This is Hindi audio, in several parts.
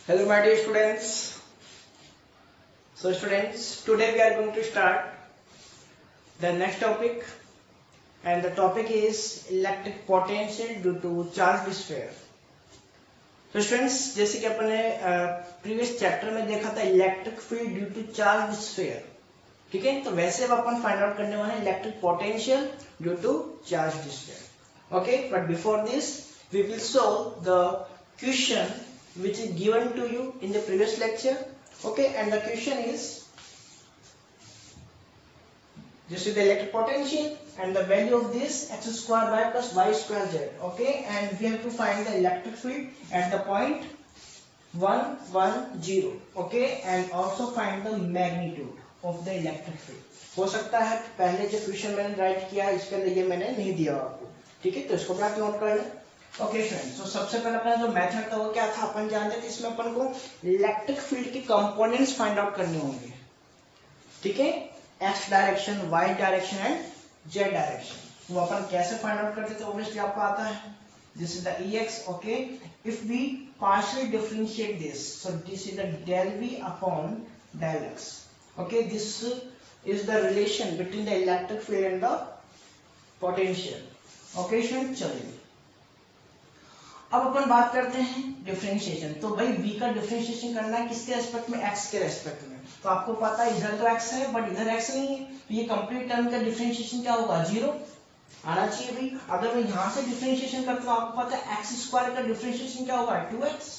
Hello my dear students. So students, today we are going to start the next topic and the topic is electric potential due to charged sphere. So students, जैसे कि अपन ने प्रीवियस चैप्टर में देखा था electric field due to charge sphere, ठीक है। तो वैसे अब अपन फाइंड आउट करने वाले हैं electric potential due to charge sphere. Okay, but before this we will solve the question which is given to you in the previous lecture. Okay, and the question is, this is the electric potential and the value of this x square y plus y square z. Okay, and we have to find the electric field at the point 1 1 0. Okay, and also find the magnitude of the electric field. हो सकता है पहले जो क्वेश्चन मैंने राइट किया इसके अंदर ये मैंने नहीं दिया आपको, ठीक है। तो इसको क्या नोट कर लें। ओके फ्रेंड्स, तो सबसे पहले अपना जो मेथड था वो क्या था, अपन जानते थे इसमें अपन को इलेक्ट्रिक फील्ड के कंपोनेंट्स फाइंड आउट करने होंगे, ठीक है। X direction, y direction and z direction. वो अपन कैसे फाइंड आउट करते थे ऑब्वियसली आपको आता है। This is the Ex, okay. If we partially differentiate this, so this is the del V upon del x. Okay, this is the relation between the electric field and the potential. Okay friends, चलिए अब अपन बात करते हैं डिफरेंशिएशन। तो भाई v का डिफरेंशिएशन करना है किसके रेस्पेक्ट में, x के रेस्पेक्ट में। तो आपको पता है इधर तो x है बट इधर x नहीं है, तो ये कंप्लीट टर्म का डिफरेंशिएशन क्या होगा, 0 आना चाहिए भाई। अगर मैं यहाँ से डिफरेंशिएशन करता हूँ आपको पता है x स्क्वायर का डिफरेंशिएशन क्या होगा, 2x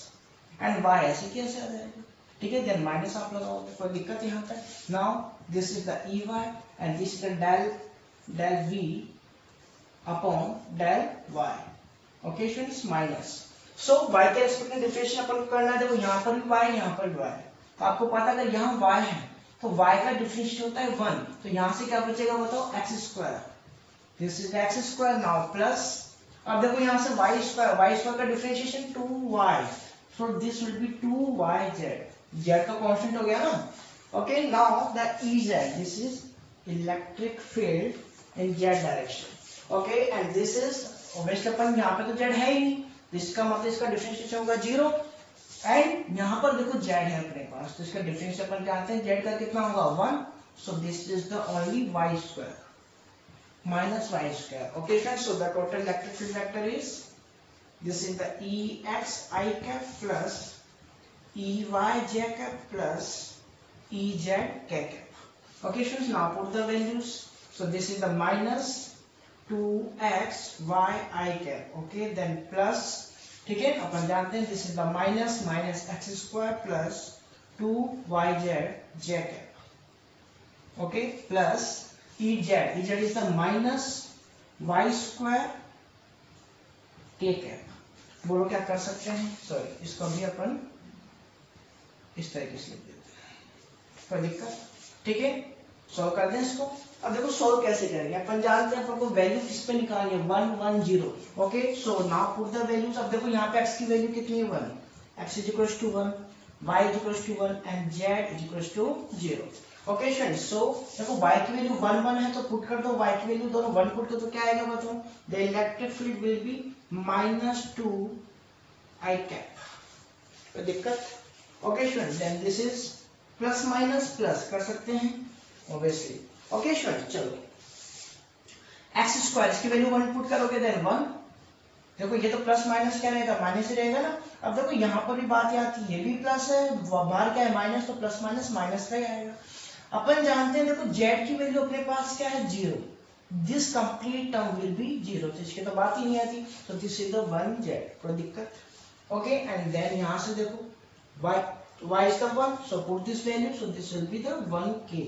एंड y ऐसे कैसे आ जाएगा, ठीक है। देन माइनस आप लगाओगे, कोई दिक्कत यहाँ तक। Now this is the Ey and this is the del v upon del y। Okay students, minus. So y के रेस्पेक्ट में डिफरेंशिएशन अपन को करना है। देखो यहाँ पर भी y, यहाँ पर भी y। तो आपको पता है अगर यहाँ y है तो y का डिफरेंशिएशन होता है 1, तो यहाँ से क्या बचेगा बताओ, x square. This is x square. Now plus, अब देखो यहाँ से y स्क्वायर का differentiation 2y, so this will be 2yz। z का कांस्टेंट हो गया ना। Okay, now the Ez, this is electric field in z direction. Okay, and this is obviously अपन यहाँ पे तो z है ही नहीं, इसका मतलब इसका डिफरेंशिएशन होगा 0। एंड यहाँ पर देखो z है अपने पास, तो इसका डिफरेंशिएशन अपन जानते हैं z का कितना होगा, 1। So this is the only y square minus y square. Okay friends, so the total electric field vector is, this is the Ex I cap plus Ey j cap plus Ez k cap। Okay friends, now put the values. So this is the minus 2x y I cap, okay, then plus, ठीक है। अपन जानते हैं this is the minus minus x square plus 2yz j cap, okay, plus Ez is the minus y square k cap। बोलो क्या कर सकते हैं, सॉरी इसको भी अपन इस तरीके से लिख देते हैं, कोई दिक्कत, ठीक है। सॉल्व कर दें इसको। अब देखो सॉल्व कैसे करेंगे, अपन जानते हैं अपन को वैल्यू किस पे निकालनी है, 1 1 0। Okay, so now put the values. अब देखो यहाँ पे x की वैल्यू कितनी है, 1, x is equals to 1, y is equals to 1 and z is equals to 0। Okay friends, so देखो y की वैल्यू 1 1 है तो पुट कर दो, y की वैल्यू दोनों 1 पुट कर दो, क्या आएगा बताओ, the electric field will be -2 I cap। कोई दिक्कत। Okay friends, then this is plus minus plus कर सकते हैं ऑब्वियसली। ओके स्टूडेंट, चलो एक्स स्क्वायर इसकी वैल्यू 1 पुट करोगे देन 1। देखो ये तो प्लस माइनस क्या रहेगा, माइनस ही रहेगा ना। अब देखो यहाँ पर भी बात आती है, ये भी प्लस है, बाहर क्या है माइनस, तो प्लस माइनस माइनस का ही आएगा। अपन जानते हैं देखो z की वैल्यू अपने पास क्या है, 0। This complete term will be 0, तो इसकी तो बात ही नहीं आती। तो दिस इज द 1z, कोई दिक्कत। ओके, एंड देन यहाँ से देखो y is the 1, so put this value, so this will be the 1k।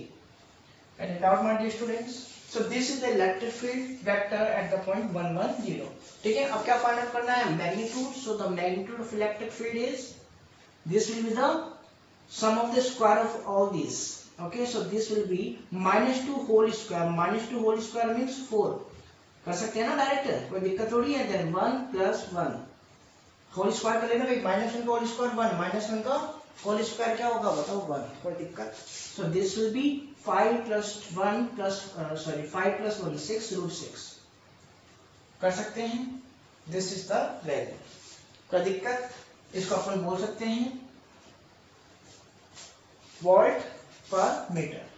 Any doubt my dear students? So this is the electric field vector at the point 1 1 0। ठीक है, अब क्या फाइंड आउट करना है, magnitude. So the magnitude of electric field is, this will be the sum of the square of all these। Okay, so this will be -2 whole square, -2 whole square means 4। कर सकते हैं ना डायरेक्ट, कोई दिक्कत थोड़ी है। then 1 + 1 होल स्क्वायर कर लेना भाई, -1 का होल स्क्वायर 1, -1 का होल स्क्वायर क्या होगा बताओ, 1, कोई दिक्कत। सो दिस विल बी 5 + 1 + 1 6√6 कर सकते हैं। दिस इज द वैल्यू, कोई दिक्कत। इसको अपन बोल सकते हैं वोल्ट पर मीटर।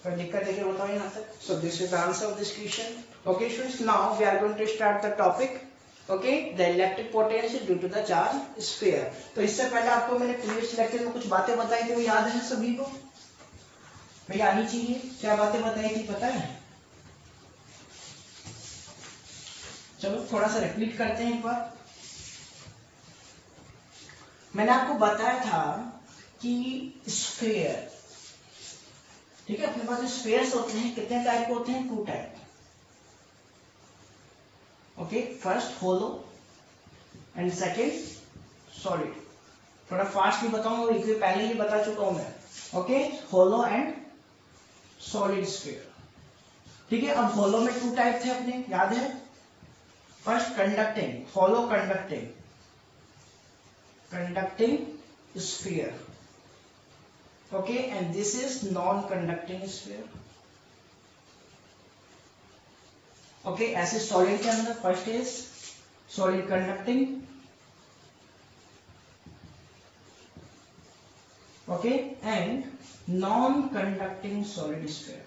कोई दिक्कत है क्या बताओ यहाँ तक? So this is the answer of this question. Okay students, now we are going to start the topic. Okay, the electric potential due to the charge sphere. तो इससे पहले आपको मैंने प्रीवियस लेक्चर में कुछ बातें बताई थी, वो याद है सभी को? भैया आनी चाहिए। क्या बातें बताई थी पता है? चलो थोड़ा सा रिपीट करते हैं एक बार। मैंने आपको बताया था कि स्फीयर, ठीक है, अपने पास जो स्फीयर्स होते हैं कितने टाइप के होते हैं? 2 type. Okay, first hollow and second solid. थोड़ा फास्ट भी बताऊंगा, एक पहले ही बता चुका हूं मैं। Okay, hollow and solid sphere. ठीक है, अब होलो में 2 टाइप थे अपने, याद है? First conducting, hollow conducting, conducting sphere. Okay, and this is non conducting sphere. Okay, ऐसे सॉलिड के अंदर first is solid conducting, okay, and non conducting solid sphere.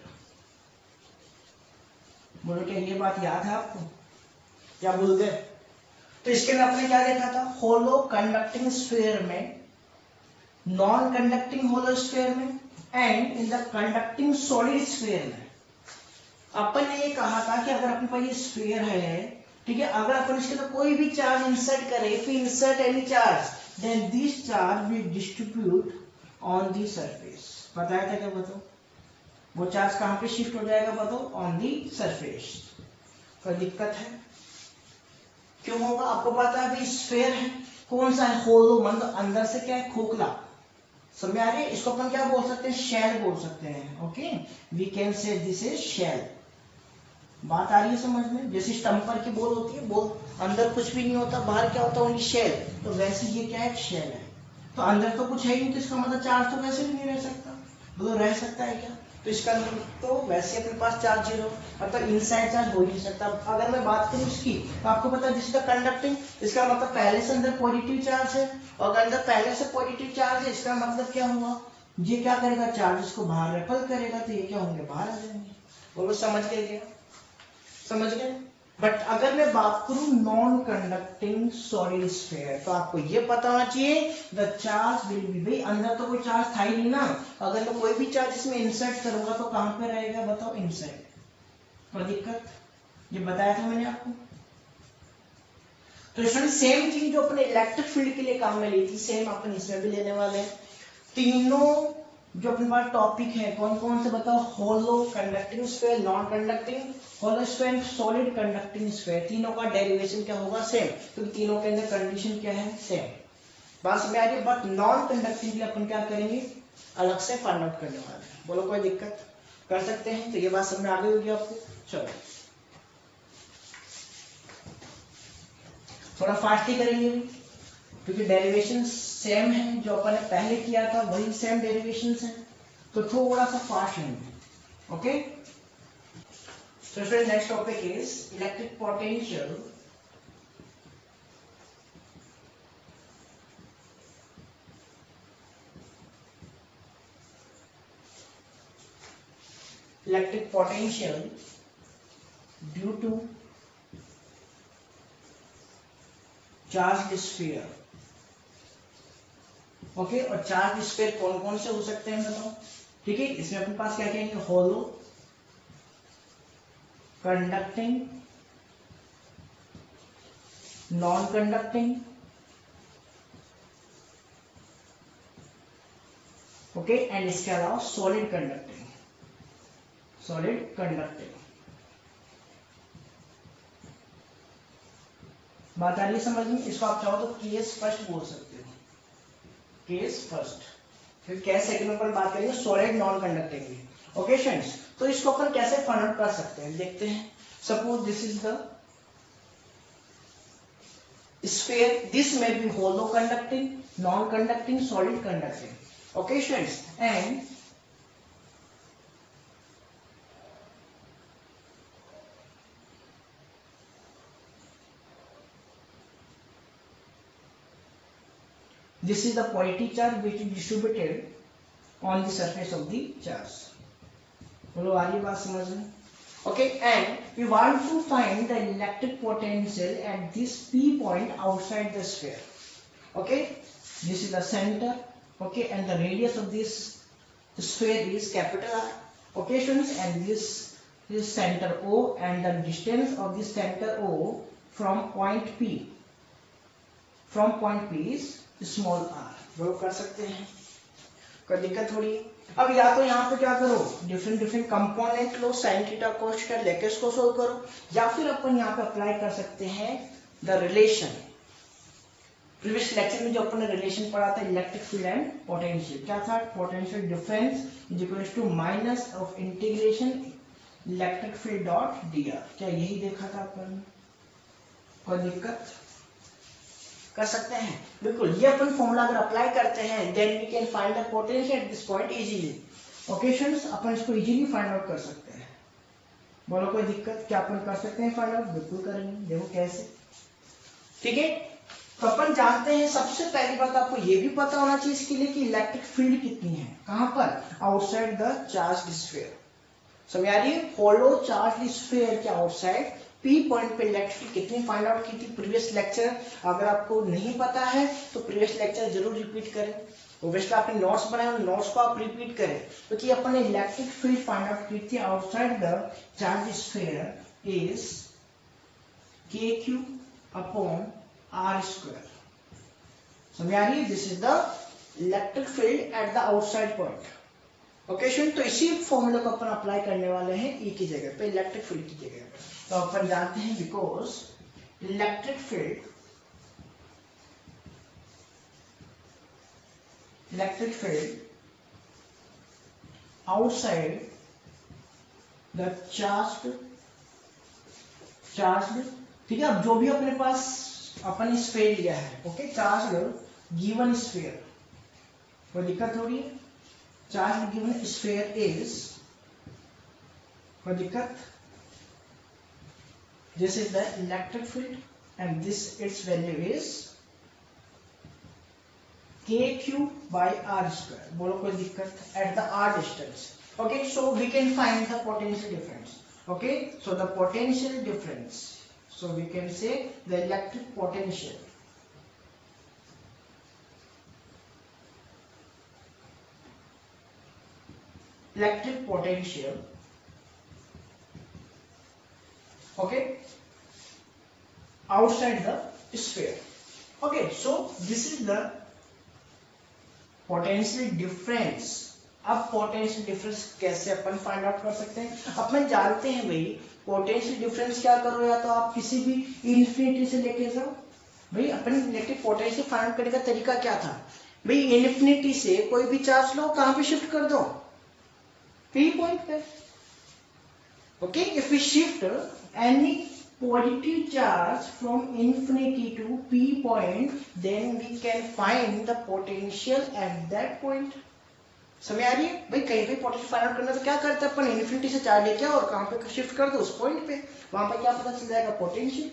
बोलो क्या ये बात याद है आपको? क्या भूल गए? तो इसके लिए आपने क्या देखा था? होलो कंडक्टिंग स्फीयर में, नॉन कंडक्टिंग होलो स्फीयर में, and in the conducting solid sphere में अपन ने ये कहा था कि अगर अपने पास ये स्फीयर है, ठीक है, अगर अपन इसके अंदर कोई भी चार्ज इंसर्ट करें, if insert any charge then this charge will distribute on the surface. बताया था क्या? बताओ वो चार्ज कहां पे शिफ्ट हो जाएगा? बताओ, ऑन दी सरफेस। कोई दिक्कत है? क्यों होगा? आपको पता है अभी स्फीयर है, कौन सा है? होलो, मतलब अंदर से क्या है? खोखला। समझ आ रही है? इसको अपन क्या बोल सकते हैं? शेल बोल सकते हैं। Okay, we can say this is shell. बात आ रही है समझ में? जैसे स्टम्पर की बॉल होती है, बॉल अंदर कुछ भी नहीं होता, बाहर क्या होता है? Only shell. तो वैसे ये क्या है? शेल है। तो अंदर तो कुछ है ही नहीं, तो इसका मतलब चार्ज तो वैसे भी नहीं रह सकता। तो रह सकता है क्या? तो इसका मतलब तो वैसे अपने पास चार्ज जीरो, मतलब इनसाइड चार्ज हो ही नहीं सकता। अगर मैं बात करूं इसकी, तो आपको पता है दिस इज द कंडक्टिंग, इसका मतलब पहले से अंदर पॉजिटिव चार्ज है, और अगर अंदर पहले से पॉजिटिव चार्ज है, इसका मतलब क्या हुआ? ये क्या करेगा? चार्ज इसको बाहर रेपल करेगा, तो ये क्या होंगे? बाहर आ जाएंगे। बोलो समझ गए क्या? समझ गए? बट अगर मैं बात करूं नॉन कंडक्टिंग सॉलिड स्फीयर, तो आपको ये पता होना चाहिए द चार्ज विल बी, भाई अंदर तो कोई चार्ज था ही नहीं ना, अगर मैं कोई भी चार्ज इसमें इंसर्ट करूंगा तो कहां पे रहेगा? बताओ, इनसाइड। कोई दिक्कत? ये बताया था मैंने आपको। तो इसमें सेम चीज जो अपने इलेक्ट्रिक फील्ड के लिए काम में ली थी, सेम अपन इसमें भी लेने वाले हैं। तीनों जो अपने पास टॉपिक है कौन कौन से बताओ? Hollow conducting sphere, non conducting hollow sphere, solid conducting sphere. तीनों का डेरिवेशन क्या होगा? सेम, क्योंकि तीनों के अंदर कंडीशन क्या है? सेम। बात समझ आ रही है? बट नॉन कंडक्टिंग के लिए अपन क्या करेंगे? अलग से फाइंड आउट करने वाले हैं। बोलो कोई दिक्कत? कर सकते हैं? तो ये बात समझ में आ गई होगी आपको। चलो थोड़ा फास्ट ही करेंगे भी, क्योंकि डेरिवेशन सेम है, जो अपन ने पहले किया था वही सेम डेरिवेशन है, तो थोड़ा सा फास्ट है। Okay, so student, next topic is electric potential due to charged sphere। Okay, और चार्ज स्फीयर कौन कौन से हो सकते हैं बताओ? ठीक है, इसमें अपने पास क्या क्या है? Hollow, conducting, non conducting, okay, and इसके अलावा सॉलिड कंडक्टिंग, सॉलिड कंडक्टिंग। बात आ रही है समझ में? इसको आप चाहो तो केस फर्स्ट बोल सकते हो, केस फर्स्ट। फिर केस सेकंड में अपन बात करेंगे सॉलिड नॉन कंडक्टिंग की। ओके फ्रेंड्स, तो इसको अपन कैसे फाइंड आउट कर सकते हैं देखते हैं। Suppose this is the sphere, this may be hollow conducting, non conducting, solid conducting। okay students, and This is the positive charge which is distributed on the surface of the charge. बोलो आ रही बात समझ में? Okay, and we want to find the electric potential at this P point outside the sphere. Okay, this is the center. Okay, and the radius of this sphere is capital R. Okay, students, and this is center O, and the distance of this center O from point P is small r. वो कर सकते हैं, कोई दिक्कत थोड़ी है। अब या तो यहाँ पे क्या करो, डिफरेंट कंपोनेंट लो, साइन थीटा कोस का लेके इसको सोल्व करो, या फिर अपन यहाँ पे अप्लाई कर सकते हैं द रिलेशन। प्रीवियस लेक्चर में जो अपन ने रिलेशन पढ़ा था इलेक्ट्रिक फील्ड एंड पोटेंशियल, क्या था? Potential difference is equal to minus of integration electric field dot dr। क्या यही देखा था अपन? कोई दिक्कत? कर सकते हैं, बिल्कुल। ये अपन फॉर्मूला अगर अप्लाई करते हैं then we can find the potential at this point easily. Okay students, अपन इसको इजीली फाइंड आउट कर सकते हैं। बोलो कोई दिक्कत? क्या अपन कर सकते हैं फाइंड आउट? बिल्कुल करेंगे, देखो कैसे। ठीक है, तो अपन जानते हैं सबसे पहली बात आपको ये भी पता होना चाहिए इसके लिए कि इलेक्ट्रिक फील्ड कितनी है, कहां पर? Outside the charge sphere. समझ आ रही है? होलो चार्ज स्फीयर के आउटसाइड P पॉइंट पे इलेक्ट्रिक फील्ड कितनी फाइंड आउट की थी प्रीवियस लेक्चर। अगर आपको नहीं पता है तो प्रीवियस लेक्चर जरूर रिपीट करें, ओब्वियसली आपने नोट्स बनाए, नोट्स को आप रिपीट करें। क्योंकि तो अपन ने इलेक्ट्रिक फील्ड फाइंड आउट की थी outside the charge sphere is kq upon r square. समझ आ रही है? This is the electric field at the outside point. Okay student, तो इसी फॉर्मूले को अपन अप्लाई करने वाले हैं E की जगह पे, इलेक्ट्रिक फील्ड की जगह पे। तो अपन जानते हैं because electric field outside the charge, ठीक है। अब जो भी अपने पास अपन स्फीयर लिया है, ओके, चार्ज गिवन स्फीयर, कोई दिक्कत हो रही है? चार्ज गिवन स्फीयर इज, कोई दिक्कत? This is the electric field and this its value is kq by r square. बोलो कोई दिक्कत? At the r distance. Okay, so we can find the potential difference. Okay, so the potential difference. So we can say the electric potential. Electric potential. Okay, outside the sphere. Okay, so this is the potential difference. अब पोटेंशियल डिफरेंस कैसे अपन फाइंड आउट कर सकते हैं? अपन जानते हैं भाई पोटेंशियल डिफरेंस क्या करो, या तो आप किसी भी इन्फिनिटी से लेके जाओ। भाई अपन इलेक्ट्रिक पोटेंशियल फाइंड आउट करने का तरीका क्या था? भाई इन्फिनिटी से कोई भी चार्ज लो, कहां पे शिफ्ट कर दो? P पॉइंट पे। Okay, if we shift any positive charge from infinity to P point, then we can find the potential at that point. समझ आ रही है? भाई कहीं पे पोटेंशियल फाइंड आउट करना तो क्या करते हैं अपन? इन्फिनिटी से चार्ज लेके और कहां पे शिफ्ट कर दो? उस पॉइंट पे। वहां पे क्या पता चल जाएगा? पोटेंशियल।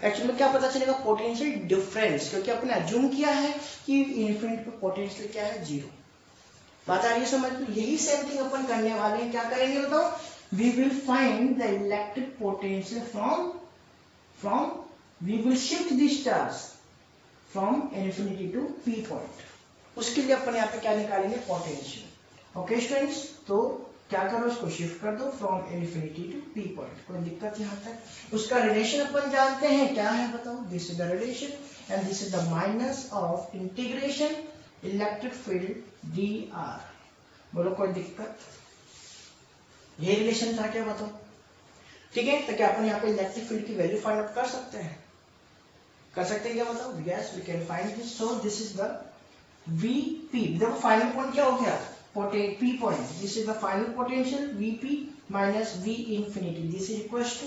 एक्चुअली में क्या पता चलेगा? पोटेंशियल डिफरेंस, क्योंकि अपने अज्यूम किया है कि इन्फिनिटी पे पोटेंशियल क्या है? जीरो। बात आ रही है समझ में? यही सेम थिंग अपन करने वाले हैं। क्या करेंगे बताओ? We will find the electric potential from we will shift this charge from infinity to P point. उसके लिए अपन यहाँ पे क्या निकालेंगे? पोटेंशियल। ओके स्टूडेंट्स, तो क्या करो, इसको शिफ्ट कर दो from infinity to P point। कोई दिक्कत यहाँ तक? उसका रिलेशन अपन जानते हैं, क्या है बताओ? This is the relation and this is the minus of integration electric field dr। बोलो कोई दिक्कत? ये रिलेशन था क्या बताओ? ठीक है, तो क्या अपन यहाँ पे इलेक्ट्रिक फील्ड की वैल्यू फाइंड आउट कर सकते हैं? कर सकते हैं क्या बताओ? Yes, we can find this. So this is the Vp। देखो फाइनल पॉइंट क्या हो गया? P point. This is the final potential Vp minus V infinity. This is equals to,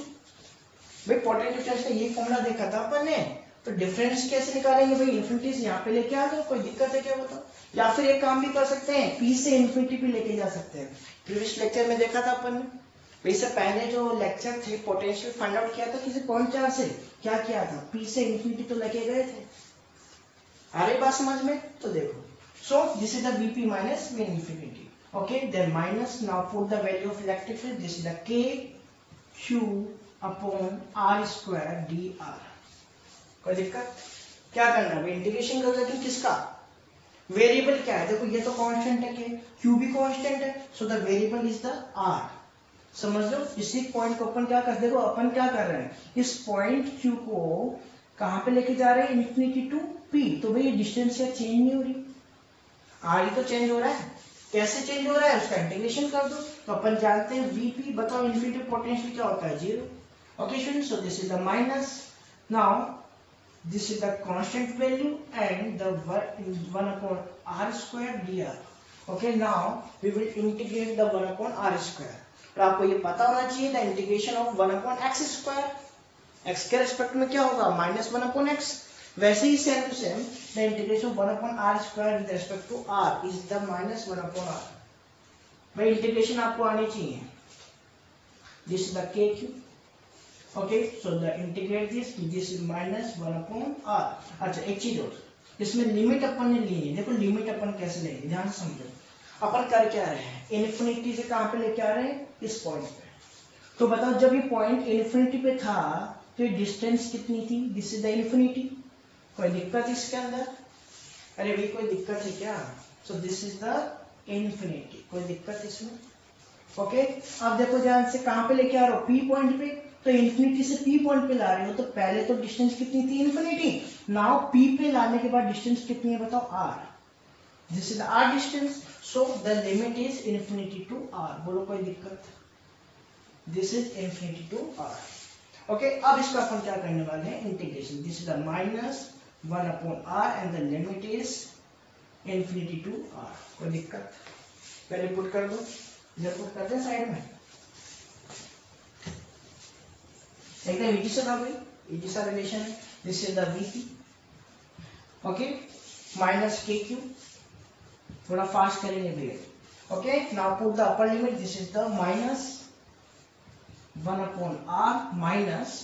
भाई पोटेंशियल डिफरेंस का ये फॉर्मूला देखा था अपन ने, तो डिफरेंस कैसे निकालेंगे? भाई इन्फिनिटी से यहाँ पे लेके आ जाओ, कोई दिक्कत है क्या बताओ? या फिर एक काम भी कर सकते हैं, P से इन्फिनिटी पे लेके जा सकते हैं। प्रीवियस लेक्चर में देखा था अपन ने, इससे पहले जो लेक्चर थे पोटेंशियल फाइंड आउट किया था किसी पॉइंट चार्ज से, क्या किया था? P से इन्फिनिटी तो लेके गए थे। आ रही बात समझ में? तो देखो, so this is the Vp minus V infinity. Okay, then minus, now put the value of electric field. This is the K Q upon R square dr. कोई दिक्कत? क्या करना है? इंटीग्रेशन कर लेकिन किसका? वेरिएबल क्या है? देखो ये तो कांस्टेंट है, के Q भी कांस्टेंट है, so the variable is the R. समझ लो, इसी पॉइंट को अपन क्या कर, देखो अपन क्या कर रहे हैं, इस पॉइंट Q को कहां पे लेके जा रहे हैं? Infinity to P. तो भाई डिस्टेंस क्या चेंज नहीं हो रही, R ही तो चेंज हो रहा है. कैसे चेंज हो रहा है? उसका इंटीग्रेशन कर दो. तो अपन जानते हैं Vp, बताओ इन्फिनिटी पोटेंशियल क्या होता है? 0. Okay student, so this is the minus. Now this is the constant value and the 1 upon r square dr. Okay, now we will integrate the 1 upon r square. और आपको ये पता होना चाहिए the integration of 1 upon x square. x के रेस्पेक्ट में क्या होगा? Minus 1 upon x. वैसे ही same to same the integration of 1 upon r square with respect to r is the minus 1 upon r. भाई इंटीग्रेशन आपको आनी चाहिए. This is the kq. Okay, so the integrate this is minus 1 upon r. अच्छा एक चीज और, इसमें लिमिट अपन ने ली है. देखो लिमिट अपन कैसे लेंगे, ध्यान से समझो. अपन कर क्या रहे हैं? इन्फिनिटी से कहां पे लेके आ रहे हैं? इस पॉइंट पे. तो बताओ जब ये पॉइंट इन्फिनिटी पे था तो ये डिस्टेंस कितनी थी? This is the infinity. कोई दिक्कत इसके अंदर? अरे भाई कोई दिक्कत है क्या? सो दिस इज द इन्फिनिटी. कोई दिक्कत इसमें? ओके, अब देखो ध्यान से, कहां पे लेके आ रहे हो? P पॉइंट पे. तो इन्फिनिटी से P पॉइंट पे ला रहे हो, तो पहले तो डिस्टेंस कितनी थी? इन्फिनिटी. नाउ P पे लाने के बाद डिस्टेंस कितनी है बताओ? R. This is R distance. So the limit is infinity to R. बोलो कोई दिक्कत? This is infinity to R. Okay, अब इसका अपन क्या करने वाले हैं? Integration. This is the minus 1 upon R and the limit is infinity to R. कोई दिक्कत? पहले पुट कर दो, इधर पुट कर दे साइड में. एकदम इजी सा था भाई, इजी सा रिलेशन है. This is the Vp. Okay, minus KQ. थोड़ा फास्ट करेंगे भैया. Okay, now put the upper limit. This is the minus 1 upon R minus,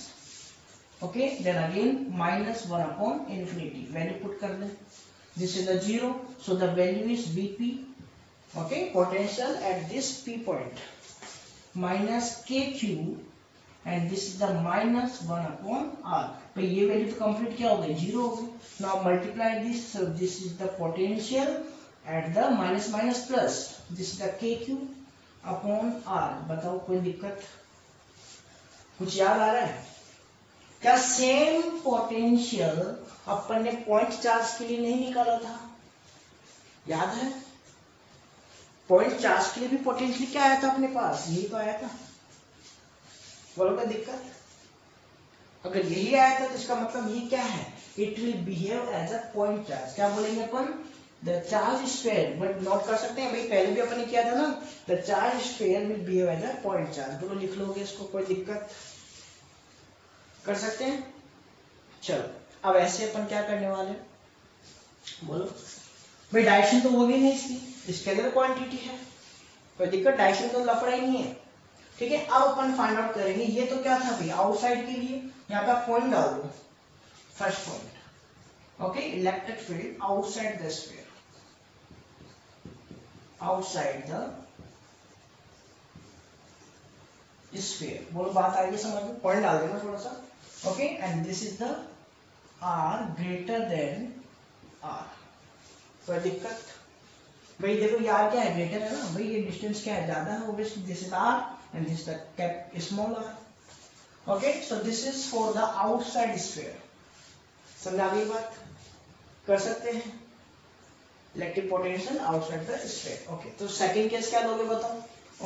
okay, then again minus 1 upon infinity. Value put कर दे. This is the 0, so the value is Vp. Okay, potential at this P point minus KQ and this is the minus 1 upon r. तो ये वैल्यू तो कंप्लीट क्या हो गई? 0 हो गई. Now multiply this, so this is the potential at the minus minus plus. This is the KQ upon r. बताओ कोई दिक्कत? कुछ याद आ रहा है क्या? सेम पोटेंशियल अपन ने पॉइंट चार्ज के लिए नहीं निकाला था, याद है? पॉइंट चार्ज के लिए भी पोटेंशियल क्या आया था अपने पास? यही तो आया था. बोलो कोई दिक्कत? अगर यही आया था तो इसका मतलब ये क्या है? It will behave as a point charge. क्या बोलेंगे अपन? The charge sphere. But note कर सकते हैं भाई, पहले भी अपन ने किया था ना. The charge sphere will behave as a point charge. बोलो लिख लोगे इसको? कोई दिक्कत? कर सकते हैं. चलो, अब ऐसे अपन क्या करने वाले? बोलो भाई. डायरेक्शन तो होगी नहीं इसकी, स्केलर क्वांटिटी है. कोई दिक्कत? डायरेक्शन तो लफड़ा ही नहीं है. ठीक है, अब अपन फाइंड आउट करेंगे. ये तो क्या था भाई? आउटसाइड के लिए यहाँ पे पॉइंट डाल दो. First point, okay, electric field outside the sphere. Outside the sphere. बोलो बात आ गई समझ में? पॉइंट डाल देना थोड़ा सा. Okay, and this is the R greater than R. कोई दिक्कत? भाई देखो ये R क्या है? ग्रेटर है ना भाई. ये डिस्टेंस क्या है? ज्यादा है obviously. This is R and this is the cap small r. Okay, so this is for the outside sphere. समझा गई बात? कर सकते हैं electric potential outside the sphere. Okay, तो सेकंड केस क्या लोगे बताओ?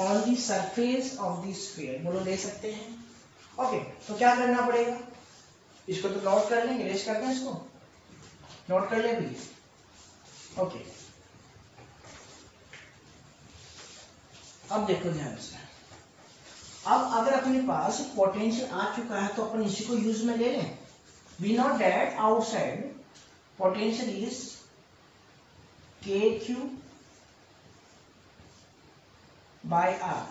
On the surface of the sphere. बोलो ले सकते हैं. ओके, तो क्या करना पड़ेगा? इसको तो नोट कर लेंगे, रेस करते हैं इसको. नोट कर ले भी. ओके, अब देखो ध्यान से. अब अगर अपने पास पोटेंशियल आ चुका है तो अपन इसी को यूज में ले लें. We note that outside potential is KQ by R.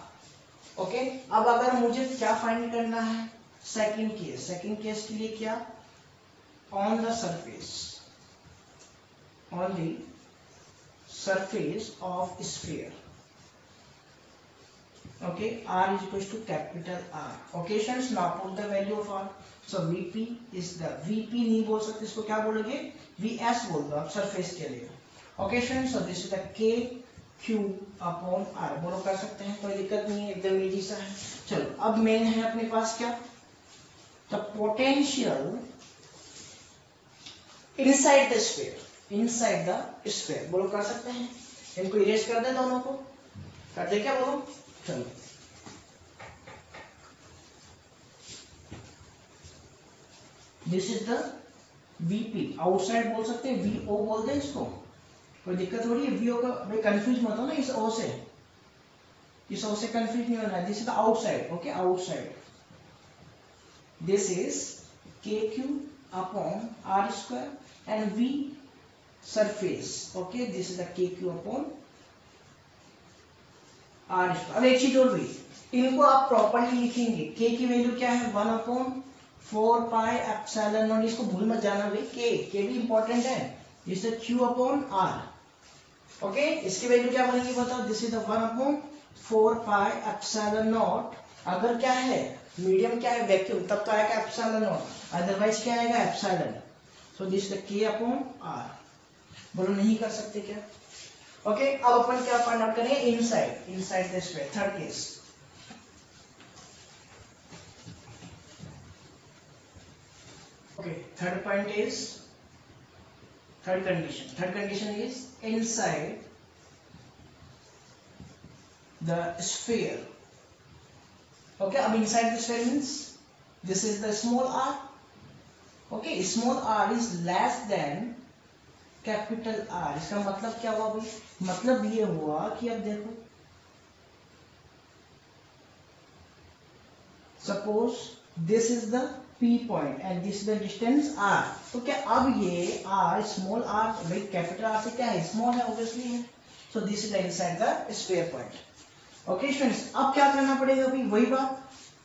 Okay, अब अगर मुझे क्या फाइंड करना है? Second case. सेकंड केस के लिए क्या? On the surface. on the surface of sphere. Okay, r is equals to capital R. Okay students, now put the value of r. So Vp is the Vp नहीं बोल सकते, इसको क्या बोलोगे, Vs बोल दो आप सरफेस के लिए. Okay students, so this is the K Q upon R. बोलो कर सकते हैं, कोई दिक्कत नहीं है, एकदम इजी सा है. चलो अब मेन है अपने पास क्या, the potential inside the sphere. inside the sphere बोलो कर सकते हैं. इनको इरेज कर दे दोनों को, कर दे क्या, बोलो. चलो this is the Vp, outside बोल सकते हैं, VO बोल दे इसको, कोई दिक्कत हो रही है. VO का भाई कंफ्यूज मत हो ना इस O से, इस O से कंफ्यूज नहीं होना है. This is the outside. Okay, outside. This is KQ upon R square and V surface. Okay, this is the KQ upon R square. अब एक चीज और हुई, इनको आप प्रॉपर्ली लिखेंगे. K की वैल्यू क्या है, 1 अपॉन 4 पाई एप्सिलॉन नॉट. इसको भूल मत जाना भाई, K भी इंपॉर्टेंट है. This is Q upon R. Okay, इसकी वैल्यू क्या बनेगी बताओ. This is 1 upon 4 pi epsilon not. अगर क्या है, मीडियम क्या है, वैक्यूम, तब तो आएगा एप्सिलॉन नॉट, अदरवाइज क्या आएगा, epsilon. So this is K upon R. बोलो नहीं कर सकते क्या. ओके, अब अपन क्या फाइंड आउट करेंगे, inside the sphere. Third case. Okay, third condition is inside the sphere. Okay, अब inside the sphere means this is the small r. Okay, small r is less than capital R. इसका मतलब क्या हुआ भाई, मतलब ये हुआ कि अब देखो, suppose this is the P point and this is the distance R. तो क्या अब ये R, स्मॉल r, भाई कैपिटल R से क्या है, स्मॉल है, ऑब्वियसली है. सो this is inside the sphere point. Okay students, अब क्या करना पड़ेगा भाई, वही बात,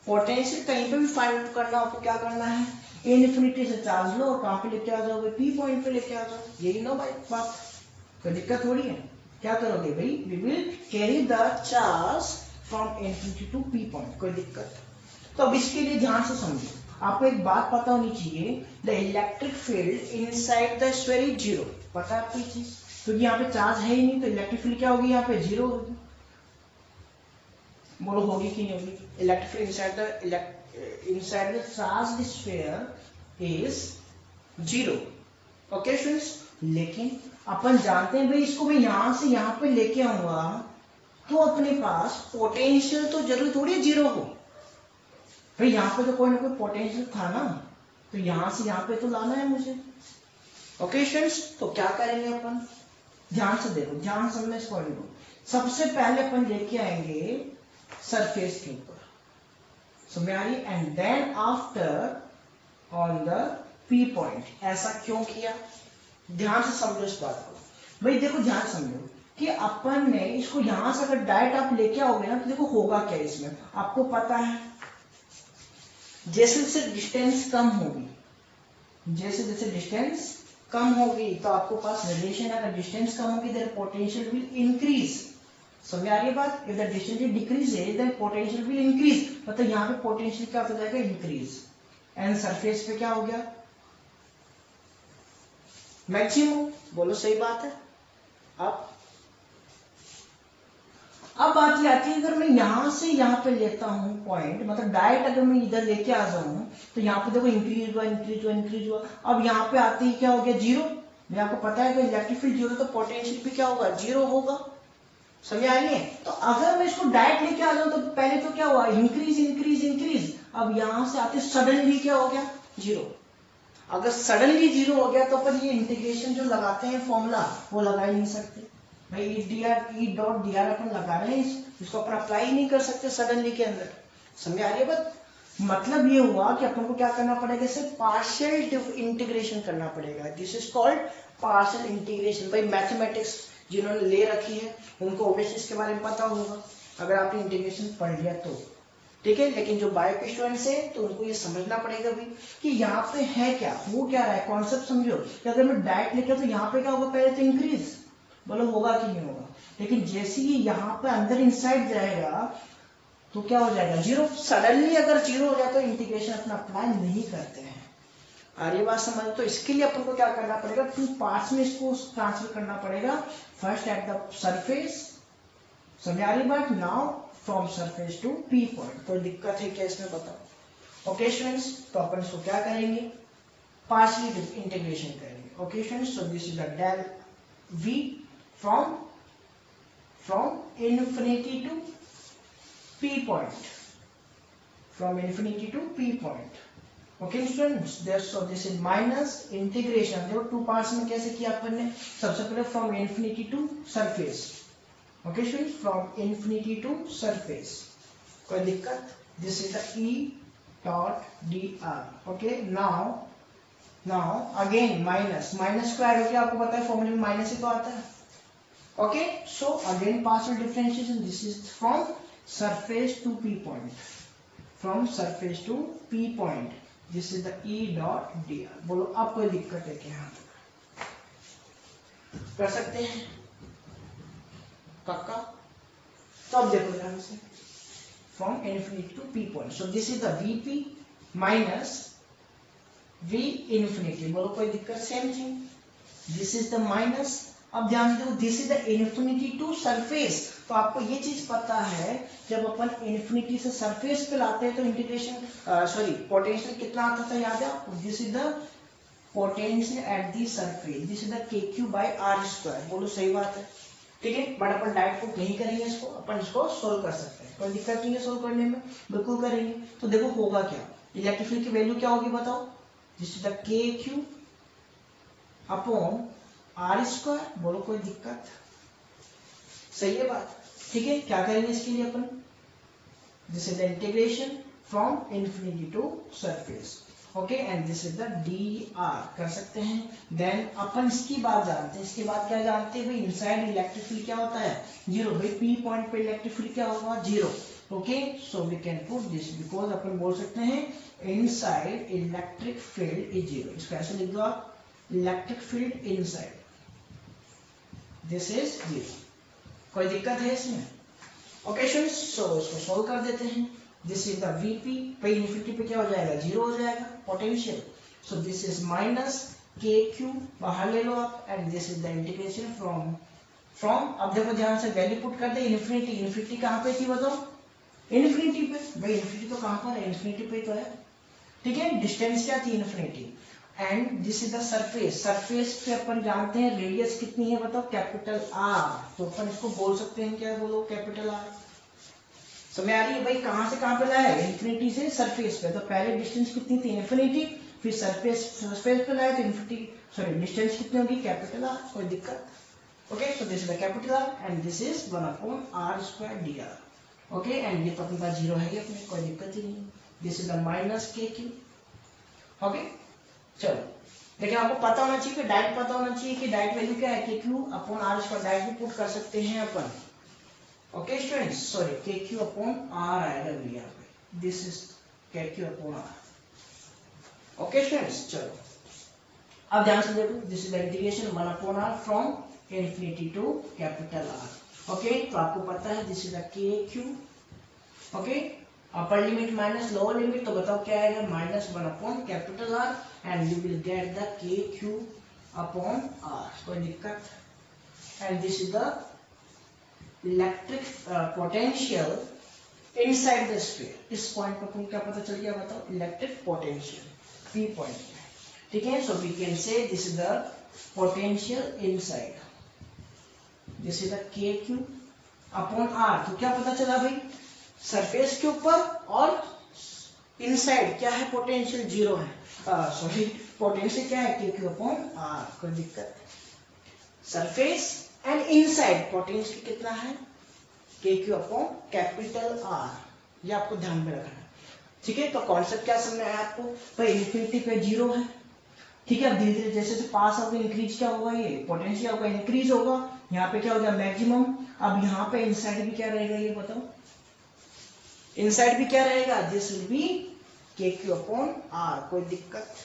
पोटेंशियल कहीं पे भी फाइंड आउट करना हो तो क्या करना है, इनफिनिटी से चार्ज लो और कहां पे लेके आ जाओगे, P पॉइंट पे लेके आ जाओ. यही ना भाई बात, कोई दिक्कत हो रही है. क्या करोगे भाई, we will carry the charge from infinity to P point. कोई दिक्कत. तो अब इसके लिए ध्यान से समझो, आपको एक बात पता होनी चाहिए, the electric field inside the sphere is 0. पता है आपको ये चीज, क्योंकि यहाँ पे चार्ज है ही नहीं, तो इलेक्ट्रिक फील्ड क्या होगी, यहाँ पे 0 होगी. बोलो होगी कि नहीं होगी. Electric field inside the charged sphere is 0. Okay students, लेकिन अपन जानते हैं भाई, इसको मैं यहां से यहां पे लेके आऊंगा तो अपने पास पोटेंशियल तो जरूर थोड़ी 0 हो भाई. यहाँ पे तो कोई ना कोई पोटेंशियल था ना, तो यहां से यहाँ पे तो लाना है मुझे. ओके स्टूडेंट्स, तो क्या करेंगे अपन, ध्यान से देखो, ध्यान समझना इस पॉइंट को. सबसे पहले अपन लेके आएंगे सरफेस के ऊपर, समझ आ रही, and then after on the P point. ऐसा क्यों किया, ध्यान से समझो इस बात को भाई. देखो ध्यान समझो कि अपन ने इसको यहां से अगर डायरेक्ट आप लेके आओगे ना, तो देखो होगा क्या इसमें, आपको पता है, जैसे जैसे डिस्टेंस कम होगी, जैसे जैसे डिस्टेंस कम होगी, तो आपको पास रिलेशन, अगर डिस्टेंस कम होगी देयर पोटेंशियल विल इंक्रीज. समझ आ रही है बात. If the distance decreases then potential will increase. मतलब यहाँ पे पोटेंशियल क्या हो जाएगा, इंक्रीज. एंड सरफेस पे क्या हो गया, मैक्सिमम. बोलो सही बात है. अब बात ये आती है, अगर मैं यहां से यहाँ पे लेता हूँ पॉइंट, मतलब डायरेक्ट अगर मैं इधर लेके आ जाऊं, तो यहाँ पे देखो इंक्रीज हुआ, इंक्रीज हुआ, इंक्रीज हुआ. अब यहाँ पे आते ही क्या हो गया, 0. मैं आपको पता है कि इलेक्ट्रिक फील्ड 0, तो पोटेंशियल भी क्या होगा, 0 होगा. समझ आ रही है. तो अगर मैं इसको डायरेक्ट लेके आ जाऊं, तो पहले तो क्या हुआ, इंक्रीज इंक्रीज इंक्रीज. अब यहां से आते सडनली क्या हो गया, 0. अगर सडनली 0 हो गया, तो अपन ये इंटीग्रेशन जो लगाते हैं फॉर्मूला, वो लगा ही नहीं सकते भाई. ई डॉट डी आर अपन लगा रहे हैं, इसको अपन अप्लाई ही नहीं कर सकते सडनली के अंदर. समझ आ रही है बात. मतलब ये हुआ कि अपन को क्या करना पड़ेगा, इसे पार्शियल इंटीग्रेशन करना पड़ेगा. This is called partial integration. भाई मैथमेटिक्स जिन्होंने ले रखी है उनको ऑब्वियसली इसके बारे में पता होगा, अगर आपने इंटीग्रेशन पढ़ लिया तो. ठीक है। लेकिन जो बायो के स्टूडेंट्स है तो उनको ये समझना पड़ेगा भी कि यहाँ पे है क्या, हो क्या रहा है, कॉन्सेप्ट समझो कि अगर मैं डायरेक्ट लिखा तो यहाँ पे क्या होगा, पहले तो इंक्रीज, बोलो होगा कि नहीं होगा। लेकिन जैसे ही यहाँ पे अंदर इनसाइड जाएगा तो क्या हो जाएगा, जीरो। सडनली अगर जीरो हो जाए तो इंटीग्रेशन अपना अप्लाई नहीं करते हैं। और ये बात समझ, तो इसके लिए अपन को क्या करना पड़ेगा, 2 पार्ट्स में इसको ट्रांसफर करना पड़ेगा। फर्स्ट एट द सरफेस, समझ आ रही बात। Now from surface to P point. कोई दिक्कत है क्या इसमें, बताओ। ओके स्टूडेंट्स, तो अपन इसको क्या करेंगे, पार्शियली इंटीग्रेशन करेंगे। Okay students, so this is the del v from infinity to p point, from infinity to p point. Okay students, so this is minus integration, देखो 2 पार्ट्स में कैसे किया अपन ने, सबसे पहले from infinity to surface। Okay students, from infinity to surface, कोई दिक्कत। This is the E dot dr। Okay, now again minus square हो गया, आपको पता है फॉर्मूले में माइनस ही तो आता है। Okay, so again partial differentiation, this is from surface to p point, from surface to p point, this is the E dot dr। बोलो अब कोई दिक्कत है क्या, कर सकते हैं पक्का। तो अब देखो ध्यान से, from infinity to p point, so this is the vp minus v infinity, बोलो कोई दिक्कत, same thing, this is the minus। अब ध्यान दो, this is the infinity to surface. तो आपको ये चीज पता है, जब अपन इन्फिनिटी से सरफेस पे लाते हैं तो इंटीग्रेशन पोटेंशियल कितना आता था, याद है आपको। This is the potential at the surface, this is the K Q by are square. बोलो सही बात है, ठीक है। बट अपन डायरेक्ट को नहीं करेंगे इसको, अपन इसको सोल्व कर सकते हैं, कोई दिक्कत नहीं है सोल्व करने में, बिल्कुल करेंगे। तो देखो होगा क्या, इलेक्ट्रिक फील्ड की वैल्यू क्या होगी बताओ, this is the K Q upon R square. बोलो कोई दिक्कत, सही है बात, ठीक है। क्या करेंगे इसके लिए अपन, this is the integration from infinity to surface. Okay, and this is the D R, कर सकते हैं। देन अपन इसकी बात जानते हैं, इसके बाद क्या जानते हैं भाई, इनसाइड इलेक्ट्रिक फील्ड क्या होता है, जीरो। भाई पी पॉइंट पे इलेक्ट्रिक फील्ड क्या होगा, zero. Okay, so we can put this, because अपन बोल सकते हैं inside electric field is zero. इसको ऐसे लिख दो आप, electric field inside this is zero. कोई दिक्कत है इसमें। ओके स्टूडेंट्स, सो इसको सोल्व कर देते हैं। दिस इज द वीपी, पे इन्फिनिटी पे क्या हो जाएगा, जीरो हो जाएगा potential. So this is minus के क्यू, बाहर ले लो आप, and this is the integration from अब देखो ध्यान से, वैल्यू पुट कर दे इन्फिनिटी। इन्फिनिटी कहाँ पे थी बताओ, इन्फिनिटी पे। भाई इन्फिनिटी तो कहाँ पर है, इन्फिनिटी पे तो है, ठीक है। डिस्टेंस क्या थी, infinity. And this is the surface, surface पे अपन जानते हैं रेडियस कितनी है बताओ, कैपिटल आर। तो अपन इसको बोल सकते हैं क्या, बोलो कैपिटल आर। समझ आ रही है भाई, कहां से कहां पे लाया है, इन्फिनिटी से सरफेस पे। तो पहले डिस्टेंस कितनी थी, इन्फिनिटी, फिर सरफेस पे लाया तो इन्फिनिटी, सॉरी डिस्टेंस कितनी होगी, कैपिटल आर। कोई दिक्कत। Okay, so this is the capital R and this is 1/r square dr। Okay, and ये तो अपने पास जीरो है, अपने कोई दिक्कत ही नहीं। दिस इज द माइनस के क्यू। ओके, चलो, लेकिन आपको पता होना चाहिए कि डायरेक्ट पता होना चाहिए कि डायरेक्ट वैल्यू क्या है, K Q upon R square. Direct भी पुट कर सकते हैं अपन। Okay students, sorry K Q upon R आएगा भी यहाँ पे, this is K Q upon R. Okay students, चलो अब ध्यान से देखो, this is the integration 1/r from infinity to capital R. Okay, तो आपको पता है this is the K Q. Okay, upper limit minus lower limit, तो बताओ क्या आएगा, minus 1 capital R, and you will get the K Q upon R. कोई दिक्कत। And this is the electric potential inside the sphere. इस पॉइंट पर आपको क्या पता चल गया बताओ, इलेक्ट्रिक पोटेंशियल पी पॉइंट में, ठीक है। So we can say this is the potential inside, this is the K Q upon R. तो क्या पता चला भाई, सरफेस के ऊपर और इनसाइड क्या है, पोटेंशियल जीरो है, सॉरी पोटेंशियल क्या है, के क्यू अपॉन आर। कोई दिक्कत, सरफेस एंड इनसाइड पोटेंशियल कितना है, K Q upon capital are. ये आपको ध्यान में रखना है, ठीक है। तो कॉन्सेप्ट क्या समझ में आया आपको, भाई इन्फिनिटी पे जीरो है, ठीक है। अब धीरे धीरे जैसे पास होगा इंक्रीज क्या होगा, ये पोटेंशियल होगा इंक्रीज होगा, यहाँ पे क्या हो गया मैक्सिमम। अब यहाँ पे इनसाइड भी क्या रहेगा ये बताओ, इनसाइड भी क्या रहेगा, दिस विल बी के क्यू अपॉन आर। कोई दिक्कत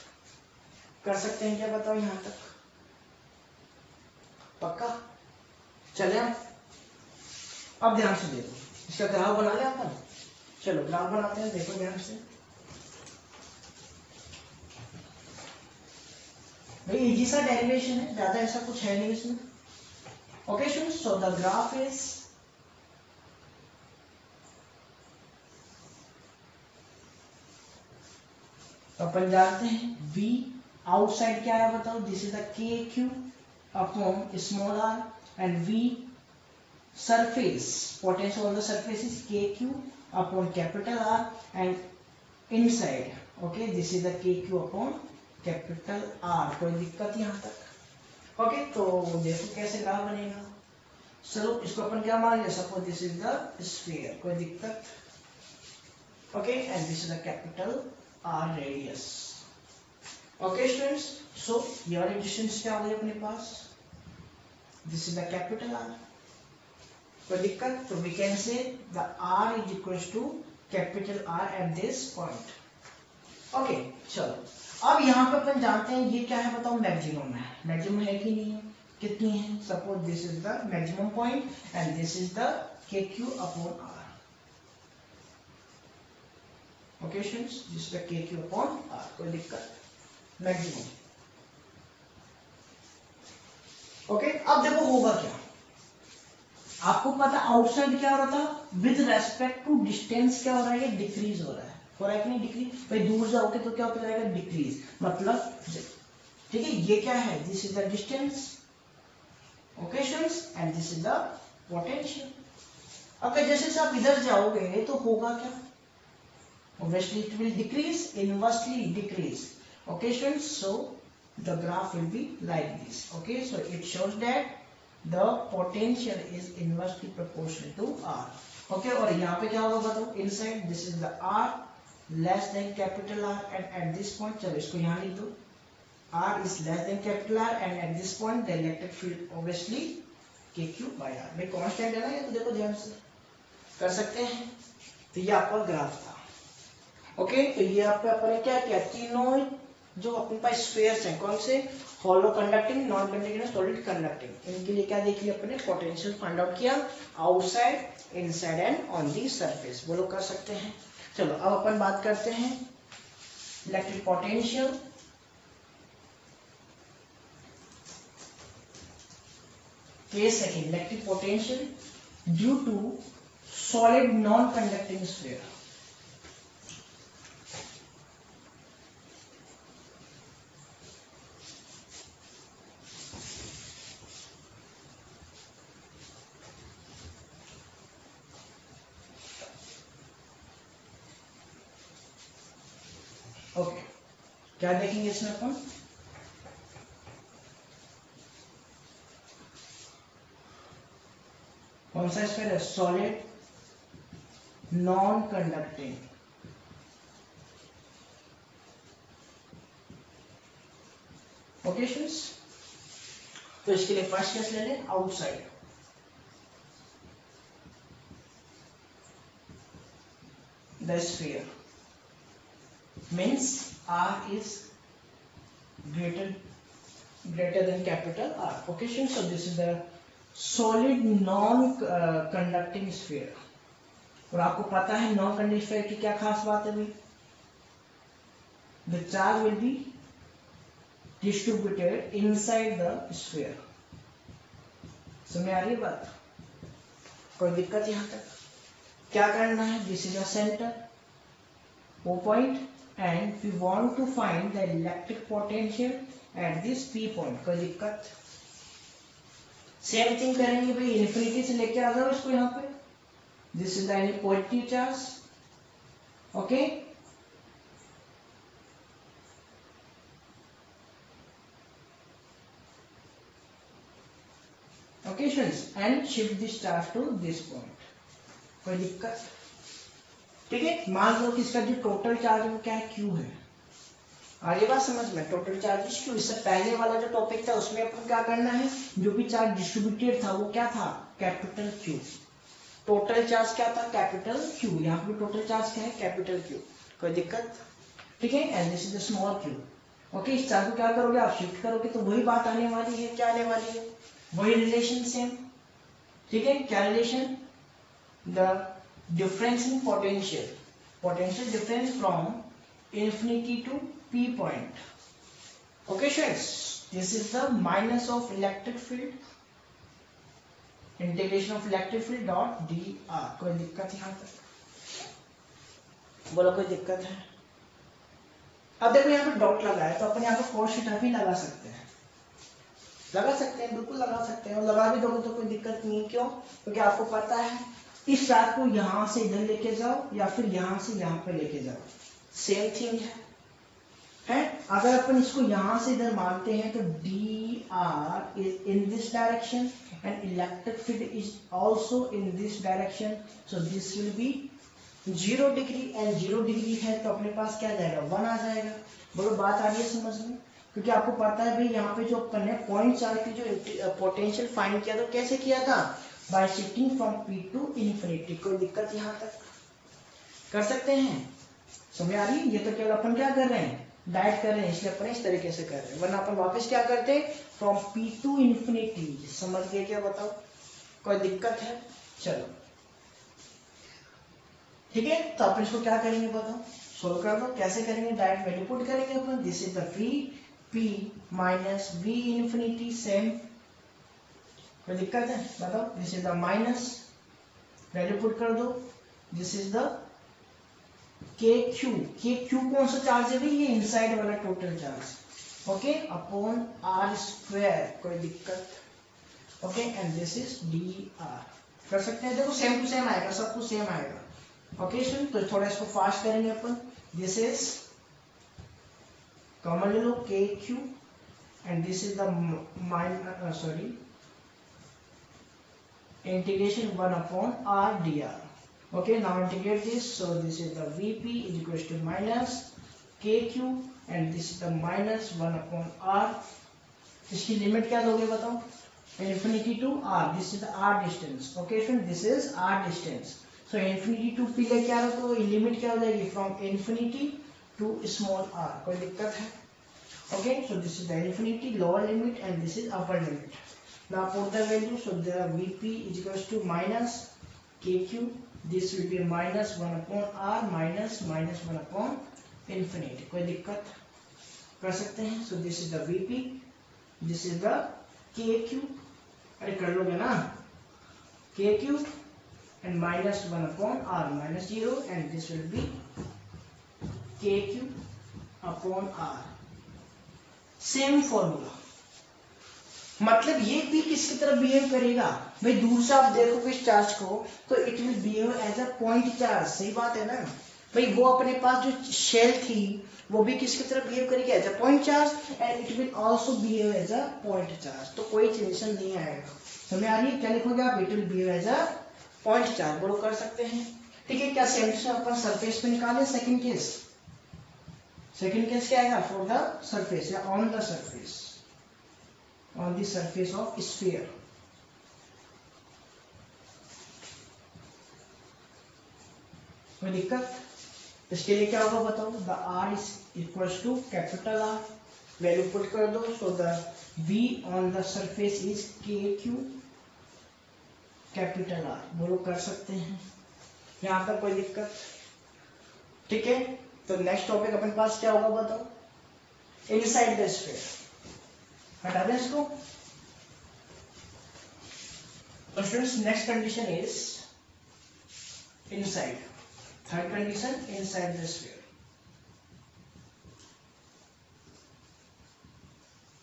कर सकते हैं क्या, बताओ यहां तक पक्का? चले हम अब ध्यान से देखो, इसका ग्राफ बना लिया अपन। चलो ग्राफ बनाते हैं, देखो ध्यान से। भाई इजी सा डेरिवेशन है, ज्यादा ऐसा कुछ है नहीं इसमें। Okay students, so the graph is अपन जानते हैं V आउटसाइड क्या है बताओ, this is the K Q upon small R, and V surface potential on the surface is kq upon capital R, and inside okay this is the kq upon capital R। कोई दिक्कत यहाँ तक? ओके तो देखो कैसे ग्राफ बनेगा। चलो इसको अपन क्या मान लिया, suppose this is the sphere. कोई दिक्कत? Okay and this is the capital R radius. Okay students, सो ये वाली डिस्टेंस क्या हो गई अपने पास, this is the capital R। कोई दिक्कत? तो we can say the R is equal to capital R at this point. Okay चलो अब यहाँ पे अपन जानते हैं ये क्या है बताओ, मैक्सिमम है। मैक्सिमम है कि नहीं है, कितनी है, suppose this is the maximum point and this is the K Q upon R. Okay students, this is the K Q upon R. कोई दिक्कत? मैक्सिमम। ओके अब देखो होगा क्या, आपको पता आउटसाइड क्या हो रहा था, विद रेस्पेक्ट टू डिस्टेंस क्या हो रहा है, डिक्रीज हो रहा है। हो रहा है कि नहीं डिक्रीज? भाई दूर जाओगे तो क्या होता रहेगा, डिक्रीज। मतलब ठीक है, ये क्या है, this is the distance. Okay students, and this is the potential. अगर जैसे आप इधर जाओगे तो होगा क्या, obviously it will decrease, inversely decrease. Okay students, so the graph will be like this. Okay so it shows that the potential is inversely proportional to R। okay और यहाँ पे क्या होगा बताओ, inside this is the R less than capital R and at this point, चलो इसको यहाँ लिख दो, R is less than capital R and at this point the electric field obviously KQ by R। भाई कांस्टेंट है ना ये, तो देखो ध्यान से कर सकते हैं। तो ये आपका ग्राफ था। ओके तो ये आपके अपने क्या किया, तीनों जो अपने पास स्फीयर्स हैं, कौन से, hollow conducting, non conducting, solid conducting, इनके लिए क्या देख लिया अपने, पोटेंशियल फाइंड आउट किया, outside, inside and on the surface. वो लोग कर सकते हैं। चलो अब अपन बात करते हैं electric potential. Case second, electric potential due to solid non conducting sphere. Okay क्या देखेंगे इसमें अपन, कौन सा स्फीयर है, solid non conducting. Okay students, तो इसके लिए फर्स्ट केस ले लें, outside. The sphere means R is greater than capital R। okay so this is the solid non conducting sphere। और आपको पता है नॉन कंडक्टिंग स्फीयर की क्या खास बात है भाई, the charge will be distributed inside the sphere। समझ आ रही है बात? कोई दिक्कत यहाँ तक? क्या करना है, this is a centre, O point, and we want to find the electric potential at this P point। कोई दिक्कत? सेम थिंग करेंगे भाई, इन्फिनिटी से लेके आ जाओ इसको यहाँ पे, this is the positive charge. Okay okay students, and shift this charge to this point. कोई दिक्कत? ठीक है, मान लो कि इसका जो टोटल चार्ज है वो क्या है, Q है। आगे बात समझ में, टोटल चार्ज Q। इससे पहले वाला जो टॉपिक था उसमें अपन क्या करना है, जो भी चार्ज डिस्ट्रीब्यूटेड था वो क्या था, कैपिटल Q। टोटल चार्ज क्या था, कैपिटल क्यू, यहाँ पे टोटल चार्ज क्या है, कैपिटल क्यू, कोई दिक्कत, ठीक है। And this is the small Q. Okay, इस चार्ज को क्या करोगे आप, शिफ्ट करोगे तो वही बात आने वाली है, क्या आने वाली है, वही रिलेशन सेम, ठीक है। क्या relation, the difference in potential, potential difference from infinity to p point. Okay friends, this is the minus of electric field, integration of electric field dot dr. कोई दिक्कत यहाँ तक, बोलो कोई दिक्कत है। अब देखो यहाँ पे डॉट लगा है तो अपन यहाँ पे cos थीटा भी लगा सकते हैं, बिल्कुल लगा सकते हैं, और लगा भी दोगे तो कोई दिक्कत नहीं, क्यों, क्योंकि आपको पता है इस चार्ज को यहाँ से इधर लेके जाओ या फिर यहाँ से यहाँ पे लेके जाओ, सेम थिंग है। अगर अपन इसको यहां से इधर मानते हैं तो dr is in this direction and electric field is also in this direction, so this will be 0 degree, and 0 degree है तो अपने पास क्या जाएगा, 1 आ जाएगा। बोलो बात आ रही है समझ में, क्योंकि आपको पता है भाई यहाँ पे जो अपन ने पॉइंट चार्ज की जो पोटेंशियल फाइंड किया तो कैसे किया था, by shifting from p to infinity. कोई दिक्कत यहाँ तक, कर सकते हैं, समझ आ रही है। ये तो केवल अपन क्या कर रहे हैं, डायरेक्ट कर रहे हैं, इसलिए अपन इस तरीके से कर रहे हैं, वरना अपन वापस क्या करते, फ्रॉम p टू इन्फिनिटी। समझ गए क्या, बताओ कोई दिक्कत है, चलो ठीक है। तो अपन इसको क्या करेंगे बताओ, सोल्व कर दो, कैसे करेंगे, डायरेक्ट वैल्यू पुट करेंगे अपन, this is the free p minus v infinity, same, कोई दिक्कत है बताओ, this is the minus, value put कर दो, दिस इज द KQ कौन सा चार्ज है भाई, ये इनसाइड वाला total charge, okay, upon r square, कोई दिक्कत, okay, and this is dr। कर सकते हैं, देखो सेम टू सेम आएगा, सब कुछ सेम आएगा, ओके सुन। तो थोड़ा इसको फास्ट करेंगे अपन, दिस इज कॉमन ले लो KQ and this is the integration 1 upon r dr। Okay, now integrate this, so this is the Vp is equals to minus KQ and this is the minus 1 upon R। इसकी लिमिट क्या दोगे बताओ, infinity to R, this is the R distance, okay friend, this is R distance, so infinity to P लेके आ रहा तो लिमिट क्या हो जाएगी, from infinity to small r, कोई दिक्कत है, okay, so this is the infinity lower limit and this is upper limit। Now put the value, so the Vp is equals to minus KQ, this will be minus 1 upon r minus 1 upon infinity, कोई दिक्कत, कर सकते हैं। so this is the Vp, this is the KQ, अरे कर लोगे ना, KQ and minus 1 upon r minus 0 and this will be KQ upon r, same formula. मतलब ये भी किसकी तरफ बिहेव करेगा भाई, दूर से आप देखोगे इस चार्ज को तो it will behave as a point charge, सही बात है ना भाई। वो अपने पास जो शेल थी वो भी किसकी तरफ बिहेव करेगी, as a point charge, and it will also behave as a point charge, तो कोई टेंशन नहीं आएगा। समझ आ रही है, क्या लिखोगे आप, it will behave as a point charge, बोलो कर सकते हैं, ठीक है। क्या सेंटर अपन सरफेस पे निकाले, सेकंड केस क्या आएगा, फॉर द सरफेस या on the surface, on the surface of sphere। कोई दिक्कत, इसके लिए क्या होगा बताओ, the r is equals to capital R, value put कर दो, so the v on the surface is KQ capital R, बोलो कर सकते हैं, यहाँ तक कोई दिक्कत, ठीक है। तो नेक्स्ट टॉपिक अपने पास क्या होगा बताओ, इनसाइड द स्फीयर, हटा दें इसको। तो students next condition is inside, third condition inside the sphere,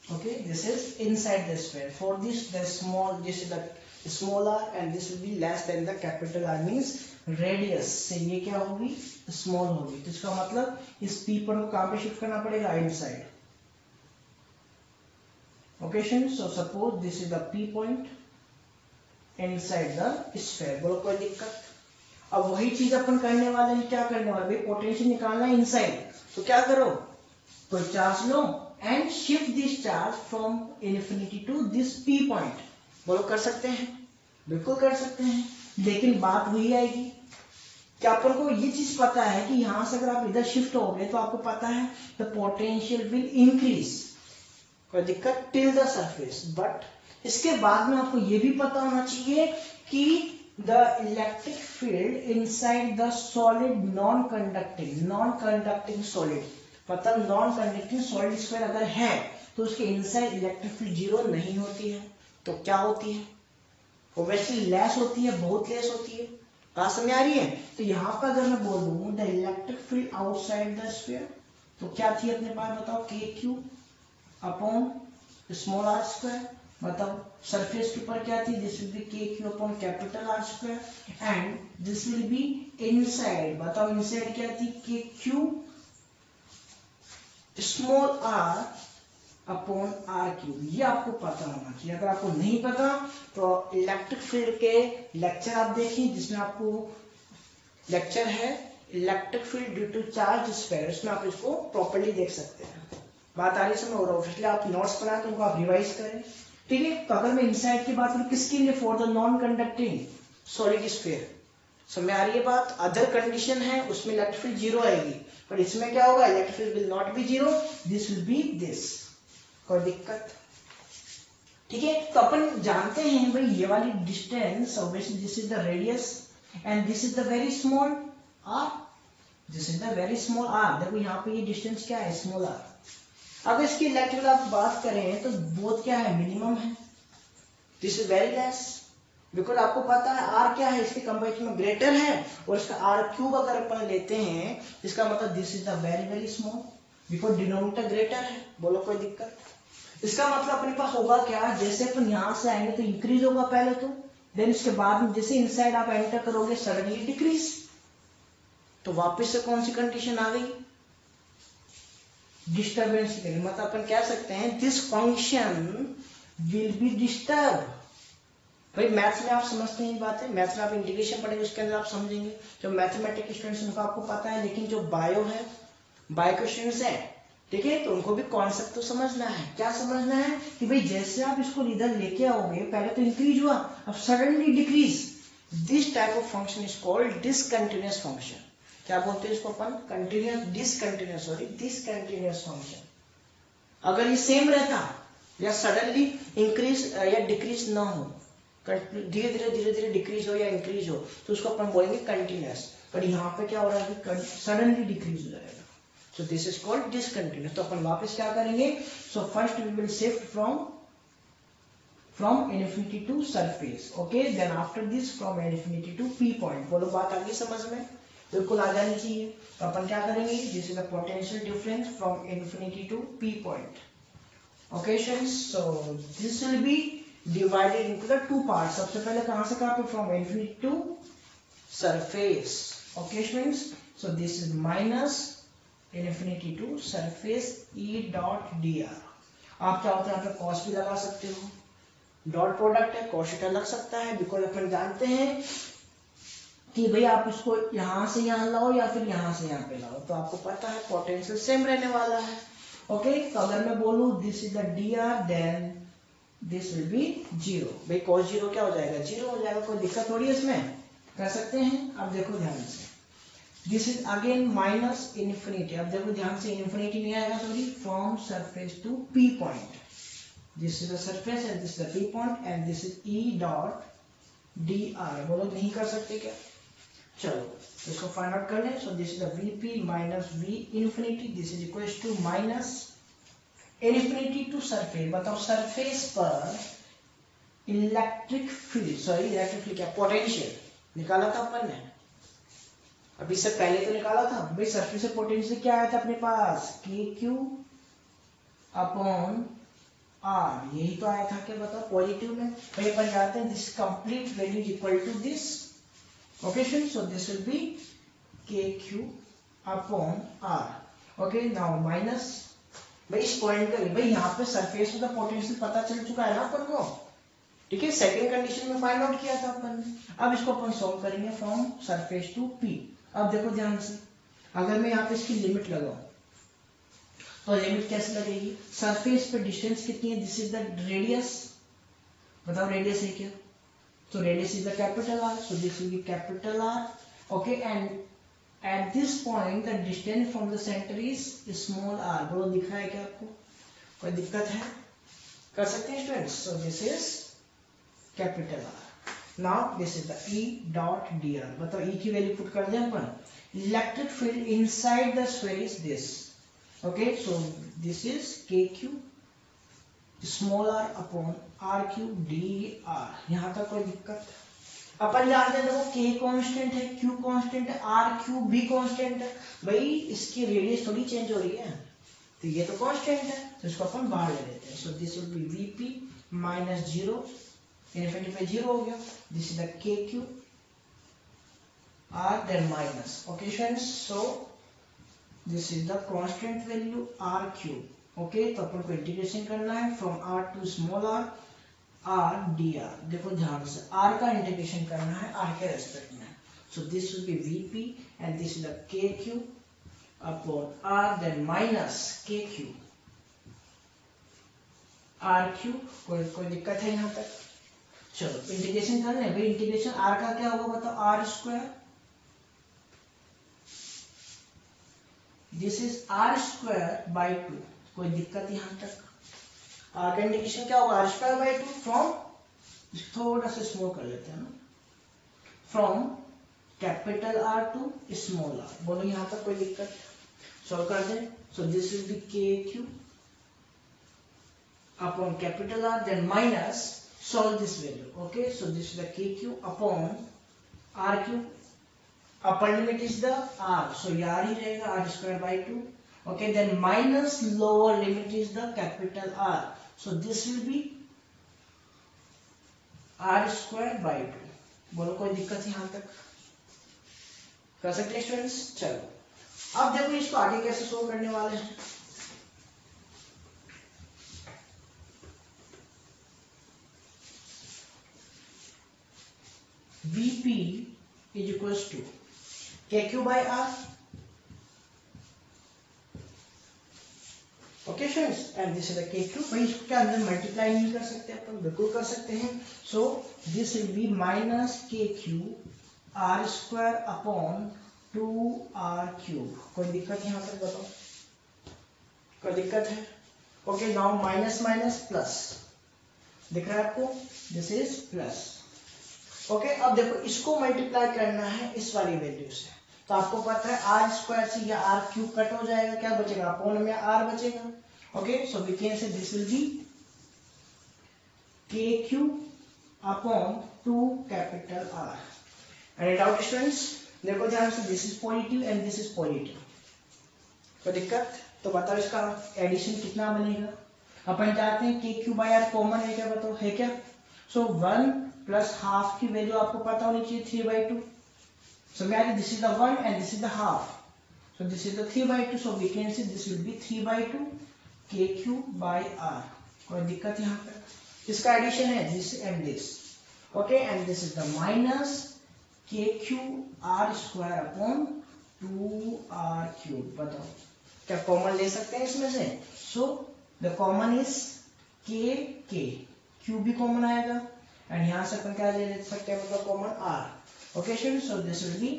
okay, this is inside the sphere, for this the small, this is the small r and this will be less than the capital R, means radius से ये क्या होगी, स्मॉल होगी, तो इसका मतलब इस p पर को कहां पे शिफ्ट करना पड़ेगा, inside, okay so suppose this is the p point inside the sphere, बोलो कोई दिक्कत। अब वही चीज अपन करने वाले हैं, क्या करने वाले, पोटेंशियल निकालना है इनसाइड, तो क्या करो, कोई चार्ज लो and shift this charge from infinity to this p point, बोलो कर सकते हैं, बिल्कुल कर सकते हैं, लेकिन बात वही आएगी कि अपन को ये चीज पता है कि यहां से अगर आप इधर शिफ्ट हो गए तो आपको पता है द पोटेंशियल विल इंक्रीज, कोई दिक्कत, टिल द सरफेस। बट इसके बाद में आपको ये भी पता होना चाहिए कि the electric field inside the solid non conducting solid, मतलब नॉन कंडक्टिंग सॉलिड स्फीयर अगर है तो उसके इनसाइड इलेक्ट्रिक फील्ड जीरो नहीं होती है। तो क्या होती है? ऑब्वियसली लेस होती है, बहुत लेस होती है। बात समझ आ रही है? तो यहाँ पर अगर मैं बोल दूं the electric field outside the sphere, तो क्या थी अपने पास बताओ, k Q upon small r square, मतलब सरफेस के ऊपर क्या थी, दिस विल बी के Q upon capital R square and this will be inside, बताओ इनसाइड क्या थी, k q small r upon r cube. ये आपको पता होना चाहिए। अगर आपको नहीं पता तो इलेक्ट्रिक फील्ड के लेक्चर आप देखिए, जिसमें आपको लेक्चर है electric field due to charge sphere, इसमें आप इसको प्रॉपर्ली देख सकते हैं। बात आ रही समझ, और ऑब्वियसली आप नोट्स बनाए तो उनको आप रिवाइज करें, ठीक है। तो अगर मैं इनसाइड की बात करूं किसके लिए, for the non conducting solid sphere, समझ आ रही है बात। अदर कंडीशन है उसमें इलेक्ट्रिक फील्ड जीरो आएगी, पर इसमें क्या होगा, electric field will not be zero, this will B this, कोई दिक्कत, ठीक है। तो अपन जानते हैं भाई ये वाली distance, obviously this is the radius and this is the very small r, this is the very small r. देखो यहाँ पे ये डिस्टेंस क्या है, स्मॉल आर। अगर इसकी इलेक्ट्रिकल आप बात करें तो बोथ क्या है, मिनिमम है, this is very less, because आपको पता है आर क्या है, इसके कंपेरिजन में ग्रेटर है, और इसका आर क्यूब अगर अपन लेते हैं इसका मतलब this is the very very small, because denominator greater है। बोलो कोई दिक्कत? इसका मतलब अपने पास होगा क्या, जैसे अपन यहां से आएंगे तो इंक्रीज होगा पहले तो, देन इसके बाद में जैसे इनसाइड आप एंटर करोगे सडनली डिक्रीज। तो वापस से कौन सी कंडीशन आ गई, डिस्टर्बेंस की। मतलब अपन कह सकते हैं this function will be disturb. भाई मैथ्स में आप समझते हैं बात है, मैथ्स में आप इंटीग्रेशन पढ़ेंगे उसके अंदर आप समझेंगे। जो मैथमेटिक्स स्टूडेंट्स उनको आपको पता है, लेकिन जो बायो है, बायो के स्टूडेंट्स है, ठीक है, तो उनको भी कॉन्सेप्ट तो समझना है। क्या समझना है कि भाई जैसे आप इसको इधर लेके आओगे, पहले तो इंक्रीज हुआ, अब suddenly decrease, this type of function is called discontinuous function. क्या बोलते हैं इसको अपन, continuous, discontinuous, sorry discontinuous function. अगर ये सेम रहता या सडनली इंक्रीज या डिक्रीज ना हो, धीरे धीरे डिक्रीज हो या इंक्रीज हो, तो उसको अपन बोलेंगे कंटिन्यूअस। पर यहाँ पे क्या हो रहा है, सडनली डिक्रीज हो जाएगा, so this is called discontinuous। तो अपन वापस क्या करेंगे, so first we will shift from infinity to surface, okay, then after this from infinity to p point। बोलो बात आ गई समझ में, बिल्कुल आ जानी चाहिए। तो अपन क्या करेंगे, this is the potential difference from infinity to p point, okay students। so this will be divided into the two parts। सबसे पहले कहां से कहां पे, from infinity to surface, okay students। so this is minus infinity to surface E dot d r. आप चाहो तो यहाँ पे कॉस भी लगा सकते हो, डॉट प्रोडक्ट है, कॉस लग सकता है, बिकॉज अपन जानते हैं कि भाई आप इसको यहां से यहां लाओ या फिर यहां से यहां पे लाओ, तो आपको पता है पोटेंशियल सेम रहने वाला है, ओके। तो अगर मैं बोलूं this is the D r, then this will be zero. भाई कॉस जीरो क्या हो जाएगा, जीरो हो जाएगा, कोई दिक्कत थोड़ी है इसमें, कर सकते हैं। अब देखो ध्यान से, this is again minus infinity. अब देखो ध्यान से, इन्फिनिटी नहीं आएगा, sorry, from surface to P point, this is the surface and this is the P point and this is E dot d r. बोलो नहीं कर सकते क्या, चलो इसको फाइंड आउट कर लें। So this is the VP minus V infinity, this is equal to minus infinity to surface. बताओ सरफेस पर electric field, sorry electric field क्या, पोटेंशियल निकाला था अपन ने, अभी से पहले तो निकाला था भाई। सरफेस से पोटेंशियल क्या आया था अपने पास, के क्यू अपॉन आर, यही तो आया था, क्या बताओ पॉजिटिव में। भाई अपन जानते हैं this complete value is equal to this, okay student. So this will be के Q upon R, okay. Now minus, भाई इस पॉइंट का भाई यहाँ पे सरफेस में पोटेंशियल पता चल चुका है ना अपन को, ठीक है, सेकंड कंडीशन में फाइंड आउट किया था अपन ने। अब इसको अपन सॉल्व करेंगे फ्रॉम सरफेस टू पी। अब देखो ध्यान से, अगर मैं यहाँ पे इसकी लिमिट लगाऊं तो लिमिट कैसे लगेगी, सरफेस पे डिस्टेंस कितनी है, दिस इज द रेडियस, बताओ रेडियस है क्या, So radius is the capital R, so this will be capital R. Okay, and at this point the distance from the center is small r. बोलो दिख रहा है क्या आपको? कोई दिक्कत है? कर सकते हैं students? So this is capital R. Now this is the E dot dr. बताओ E की वैल्यू पुट कर दें अपन. Electric field inside the sphere is this. Okay, so this is kq small r upon r cube dr. यहाँ तक कोई दिक्कत? अपन जानते हैं देखो k कांस्टेंट है, q कांस्टेंट है, r क्यूब भी कांस्टेंट है. भाई इसकी रेडियस थोड़ी चेंज हो रही है, तो ये तो कांस्टेंट है, तो इसको अपन बाहर ले लेते हैं. सो this will be vp minus 0, infinity पे 0 हो गया. This is the kq r then minus. Okay friends, so this is the constant value r cube. Okay, तो अपन को इंटीग्रेशन करना है from r to small r r dr. देखो ध्यान से r का इंटीग्रेशन करना है r के रेस्पेक्ट में. So this will be vp and this is the kq upon r then minus kq r cube. कोई दिक्कत है यहाँ तक? चलो इंटीग्रेशन करना है भाई. इंटीग्रेशन r का क्या होगा बताओ? r square. This is r square by 2. कोई दिक्कत यहाँ तक? r का इंटीग्रेशन क्या होगा? r स्क्वायर बाई 2 फ्रॉम, थोड़ा सा स्मॉल कर लेते हैं ना, from capital R to small r. बोलो यहाँ तक कोई दिक्कत? सॉल्व कर दें. So this will be kq upon capital R then minus, solve this value. Okay, so this is the kq upon r cube. Upper limit is the r, so ये r ही रहेगा, r square by 2. Okay, then minus lower limit is the capital R, so this will be r square by 2. बोलो कोई दिक्कत यहाँ तक? कर सकते हैं स्टूडेंट्स? चलो अब देखो इसको आगे कैसे सोल्व करने वाले हैं. Vp is equals to kq by r. Okay friends, and this is the kq. भाई इसको क्या अंदर मल्टीप्लाई नहीं कर सकते अपन? बिल्कुल कर सकते हैं. So this will be minus kq r square upon 2r cube. कोई दिक्कत यहाँ तक बताओ? कोई दिक्कत है? Okay, now minus minus plus. दिख रहा है आपको? This is plus. ओके अब देखो इसको मल्टीप्लाई करना है इस वाली वैल्यू से, तो आपको पता है आर स्क्वायर से या आर क्यूब कट हो जाएगा, क्या बचेगा? अपॉन में आर बचेगा. Okay, so we can say this will be K cube upon 2 capital R. Any doubt students? देखो ध्यान से, this is positive and this is positive. कोई दिक्कत? तो बताओ इसका एडिशन कितना बनेगा? अपन चाहते हैं के क्यूब बाई आर कॉमन है क्या? बताओ है क्या? सो 1 प्लस हाफ की वैल्यू आपको पता होनी चाहिए 3/2. सो मैं this is the 1 and this is the half, so this is the 3/2. So we can say this will be 3/2 kq by r. कोई दिक्कत यहाँ पर? इसका एडिशन है this and this. Okay, and this is the minus kq r square upon 2r cube. बताओ क्या कॉमन ले सकते हैं इसमें से? So the common is k, q भी कॉमन आएगा, एंड यहाँ से अपन क्या ले सकते हैं मतलब common r. Okay students, so this will be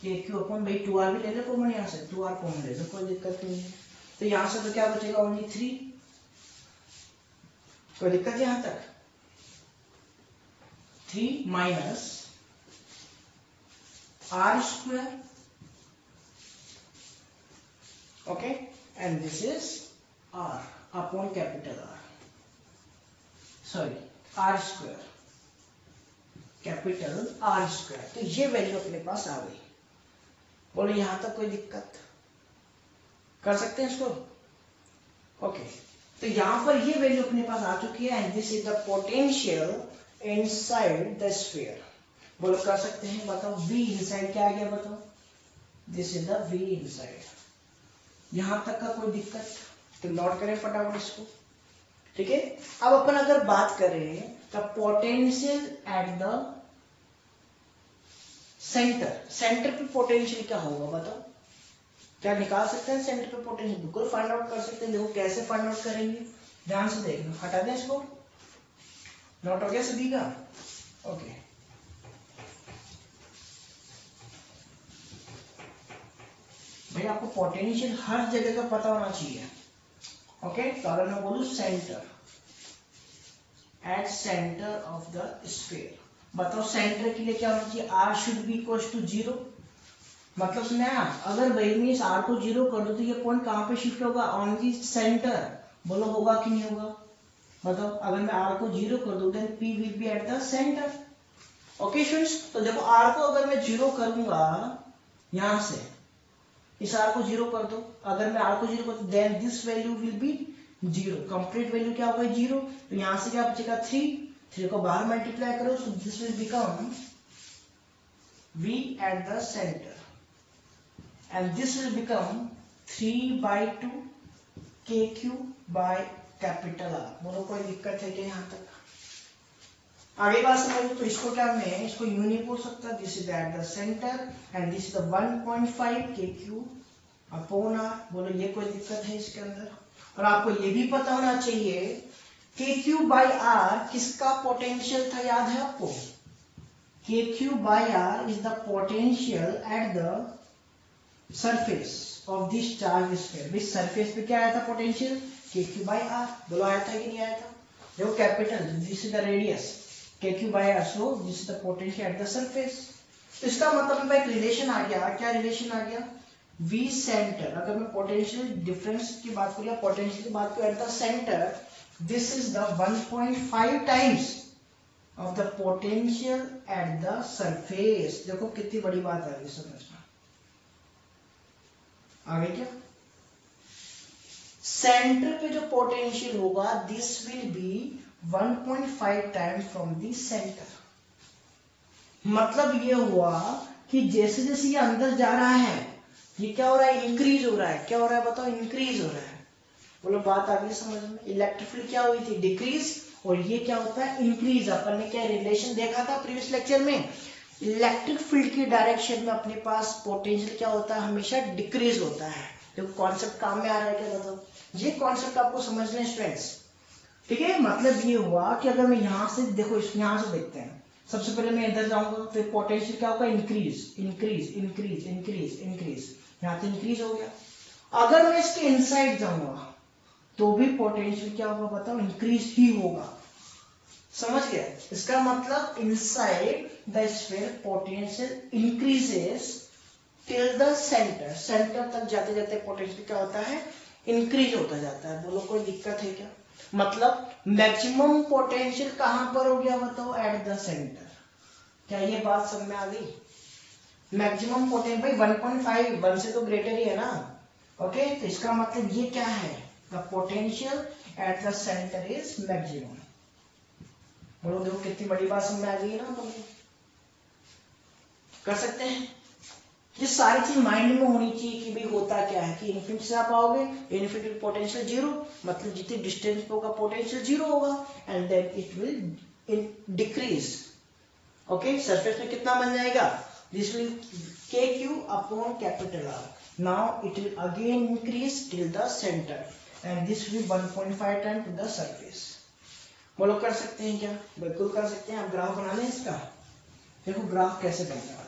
kq upon भाई 2r भी ले लो कॉमन, यहाँ से 2r कॉमन ले लो, कोई दिक्कत नहीं है. तो यहाँ से तो क्या बचेगा? ओनली 3. कोई दिक्कत यहाँ तक? 3 minus r square. Okay, and this is r upon capital R, sorry r square, capital R square. तो ये वैल्यू अपने पास आ गई. बोलो यहां तक कोई दिक्कत? कर सकते हैं इसको? ओके, तो यहां पर ये वैल्यू अपने पास आ चुकी है, and this is the potential inside the sphere. बोलो कर सकते हैं? बताओ V इनसाइड क्या आ गया? बताओ. This is the V inside. यहां तक का कोई दिक्कत? तो नोट करें फटाफट इसको. ठीक है, अब अपन अगर बात करें the potential eight the centre, centre पे पोटेंशियल क्या होगा? बताओ, क्या निकाल सकते हैं सेंटर पे पोटेंशियल? बिल्कुल फाइंड आउट कर सकते हैं. देखो कैसे फाइंड आउट करेंगे, ध्यान से देखना. हटा दें इसको. नोट हो गया सभी का? ओके भाई आपको पोटेंशियल हर जगह का पता होना चाहिए। ओके तो अगर मैं बोलूं centre, at centre of the sphere, बताओ सेंटर के लिए क्या होना चाहिए? R should be equal to 0। मतलब सुना, अगर भाई मीन्स आर को 0 कर दो तो ये पॉइंट कहां पे शिफ्ट होगा? On the centre. बोलो होगा कि नहीं होगा? बताओ अगर मैं आर को 0 कर दूं then P will be at the centre. Okay students, तो देखो आर को अगर मैं 0 करूंगा यहां से, इस आर को 0 कर दो, अगर मैं आर को 0 कर दूं then this value will be 0, complete value क्या होगा? 0। तो यहां से क्या बचेगा? 3 को बाहर मल्टीप्लाई करो, सो this will become v at the center and this will become 3/2 kq by capital R। बोलो कोई दिक्कत है क्या यहाँ तक? आगे बात समझो तो इसको क्या, मैं इसको यूं नहीं बोल सकता, this is eight the centre and this is the 1.5 kq upon R। बोलो ये कोई दिक्कत है इसके अंदर? और आपको ये भी पता होना चाहिए kq by R किसका पोटेंशियल था, याद है आपको? kq by R is the potential at the surface of this charged sphere। इस सरफेस पे क्या आया था पोटेंशियल? kq by R। बोलो आया था कि नहीं आया था? देखो capital, this is the radius, kq by R, so this is the potential at the surface। तो इसका मतलब एक रिलेशन आ गया। क्या रिलेशन आ गया? v सेंटर, अगर मैं पोटेंशियल डिफरेंस की बात करूं या पोटेंशियल की बात करूं eight the centre, this is the 1.5 times of the potential at the surface। देखो कितनी बड़ी बात आ गई समझ में, आ गई क्या? सेंटर पे जो पोटेंशियल होगा this will B 1.5 times from the centre. मतलब ये हुआ कि जैसे जैसे ये अंदर जा रहा है ये क्या हो रहा है? इंक्रीज हो रहा है। क्या हो रहा है बताओ? इंक्रीज हो रहा है। बोलो बात आ गई समझ में? इलेक्ट्रिक फील्ड क्या हुई थी? डिक्रीज, और ये क्या होता है? इंक्रीज। अपन ने क्या रिलेशन देखा था प्रीवियस लेक्चर में? इलेक्ट्रिक फील्ड की डायरेक्शन में अपने पास पोटेंशियल क्या होता है? हमेशा डिक्रीज होता है। देखो कॉन्सेप्ट काम में आ रहा है क्या बताओ? ये कॉन्सेप्ट आपको समझना है स्टूडेंट्स, ठीक है? मतलब ये हुआ कि अगर मैं यहां से देखो, यहां से देखते हैं, सबसे पहले मैं इधर जाऊंगा तो पोटेंशियल क्या होगा? Increase increase increase increase increase, यहां तो इंक्रीज हो गया। अगर मैं इसके इनसाइड जाऊंगा तो भी पोटेंशियल क्या होगा बताओ? इंक्रीज ही होगा। समझ गए? इसका मतलब inside the sphere potential increases till the centre. Centre तक जाते जाते पोटेंशियल क्या होता है? इंक्रीज होता जाता है। बोलो कोई दिक्कत है क्या? मतलब मैक्सिमम पोटेंशियल कहां पर हो गया बताओ? Eight the centre. क्या ये बात समझ में आ गई? मैक्सिमम पोटेंशियल भाई 1.5 1 से तो ग्रेटर ही है ना। ओके तो इसका मतलब ये क्या है? The potential eight the centre is maximum. बोलो देखो कितनी बड़ी बात समझ में आ गई है ना? बोलो कर सकते हैं। ये सारी चीज माइंड में होनी चाहिए कि भाई होता क्या है कि इन्फिनिटी से आप आओगे, इन्फिनिटी पोटेंशियल 0, मतलब जितनी डिस्टेंस पे होगा पोटेंशियल 0 होगा and then it will decrease. Okay surface में कितना बन जाएगा? This will kq upon capital R। Now it will again increase till the centre and this will 1.5 time to the surface. बोलो कर सकते हैं क्या? बिल्कुल कर सकते हैं। आप ग्राफ बना लें इसका। देखो ग्राफ कैसे बनने वाला है।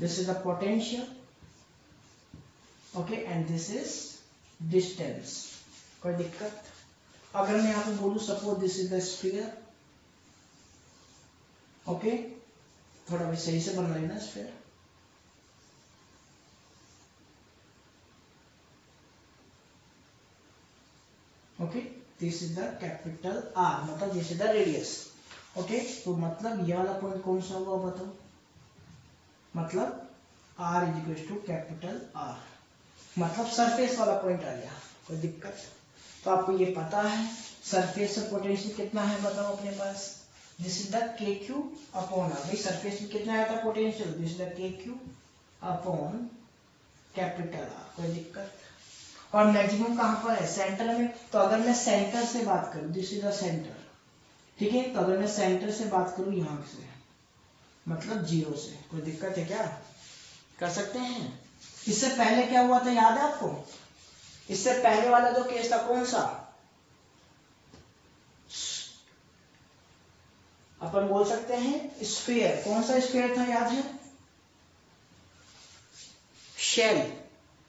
This is the potential, okay, and this is distance। कोई दिक्कत? अगर मैं यहाँ पे बोलूं suppose this is the sphere, okay, थोड़ा भी सही से बना लेना sphere. Okay this is the capital R, मतलब this is the radius. Okay तो मतलब ये वाला पॉइंट कौन सा होगा बताओ? मतलब R is equal to capital R, मतलब सरफेस वाला पॉइंट आ गया। कोई दिक्कत? तो आपको ये पता है सरफेस से पोटेंशियल कितना है बताओ अपने पास? This is the kq upon R। भाई सरफेस में कितना आया था potential? This is the kq upon capital R। कोई दिक्कत? और मैक्सिमम कहाँ पर है, सेंटर में। तो अगर मैं सेंटर से बात करूं, दिस इज द सेंटर, ठीक है, तो अगर मैं सेंटर से बात करूं यहाँ से, मतलब 0 से, कोई दिक्कत है क्या, कर सकते हैं। इससे पहले क्या हुआ था याद है आपको, इससे पहले वाला जो केस था कौन सा, अपन बोल सकते हैं स्फीयर। कौन सा स्फीयर था याद है, शेल,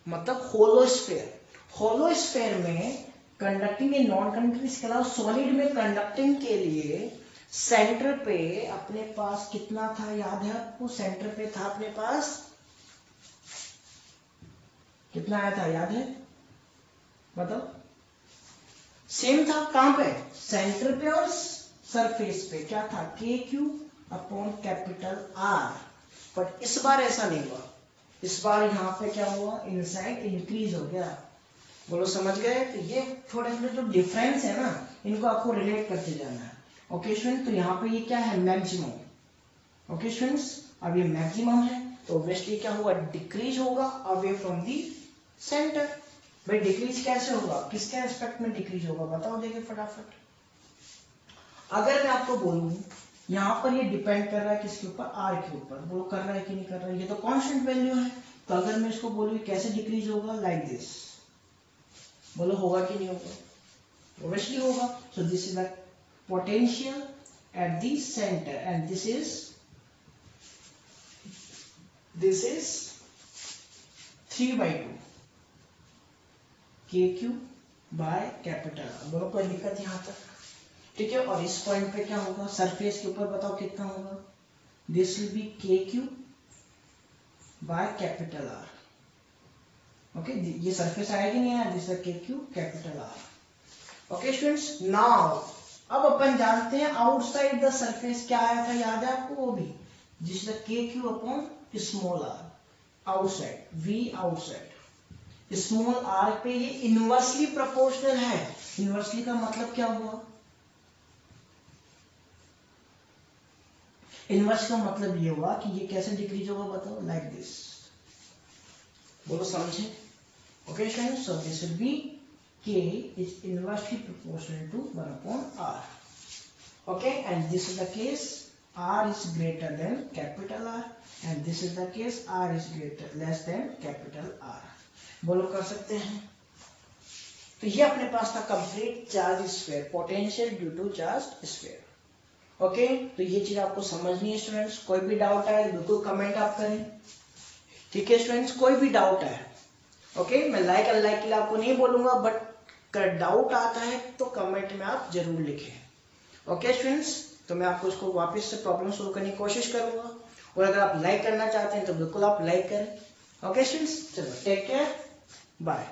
मतलब होलो स्फीयर। होलो स्फीयर में कंडक्टिंग एंड नॉन कंडक्टिंग, इसके अलावा सॉलिड में कंडक्टिंग के लिए सेंटर पे अपने पास कितना था याद है आपको, सेंटर पे था अपने पास कितना आया था याद है, बताओ। सेम था, कहां पे, सेंटर पे और सरफेस पे क्या था, के Q upon capital are. But इस बार ऐसा नहीं हुआ, इस बार यहाँ पे क्या हुआ, इनसाइड इंक्रीज हो गया। बोलो समझ गए। तो ये थोड़े थोड़े जो डिफरेंस है ना, इनको आपको रिलेट करते जाना है। ओके स्टूडेंट, तो यहाँ पे ये क्या है, मैक्सिमम। ओके स्टूडेंट्स, अब ये मैक्सिमम है तो ऑब्वियसली क्या होगा, डिक्रीज होगा अवे फ्रॉम दी सेंटर। भाई डिक्रीज कैसे होगा, किसके एस्पेक्ट में डिक्रीज होगा, बताओ देखे फटाफट। अगर मैं आपको बोलूं यहाँ पर ये डिपेंड कर रहा है किसके ऊपर, आर के ऊपर, बोलो कर रहा है कि नहीं कर रहा है, ये तो कांस्टेंट वैल्यू है। तो अगर मैं इसको बोलूँ कैसे डिक्रीज होगा, लाइक दिस, बोलो होगा कि नहीं होगा, obviously होगा। So this is the potential at the center and this is 3/2 KQ by capital R। बोलो कोई दिक्कत यहाँ तक, ठीक है। और इस पॉइंट पे क्या होगा, सरफेस के ऊपर बताओ कितना होगा, this will be KQ by capital R। Okay, ये सरफेस आएगी नहीं आया, this is KQ capital R। Okay students, now अब अपन जानते हैं आउटसाइड द सरफेस क्या आया था, याद है आपको वो भी, जिस KQ upon small r, outside V outside. Small r पे ये इनवर्सली प्रोपोर्शनल है। इनवर्सली का मतलब क्या हुआ, इनवर्स का मतलब ये हुआ कि ये कैसे डिक्रीज होगा बताओ, लाइक दिस, बोलो समझे। Okay students, so this will B K is inversely proportional to 1 upon R. Okay, and this is the case R is greater than capital R, and this is the case R is less than capital R. बोलो कर सकते हैं। तो ये अपने पास था complete charge sphere, potential due to charge sphere. Okay, तो ये चीज आपको समझनी है स्टूडेंट्स। कोई भी डाउट आए बिल्कुल कमेंट आप करें, ठीक है स्टूडेंट्स, कोई भी डाउट है। ओके, मैं लाइक अनलाइक के लिए आपको नहीं बोलूंगा, बट अगर डाउट आता है तो कमेंट में आप जरूर लिखें। ओके स्टूडेंट्स, तो मैं आपको इसको वापस से प्रॉब्लम सोल्व करने की कोशिश करूंगा, और अगर आप लाइक करना चाहते हैं तो बिल्कुल आप लाइक करें। ओके स्टूडेंट्स, चलो टेक केयर, बाय।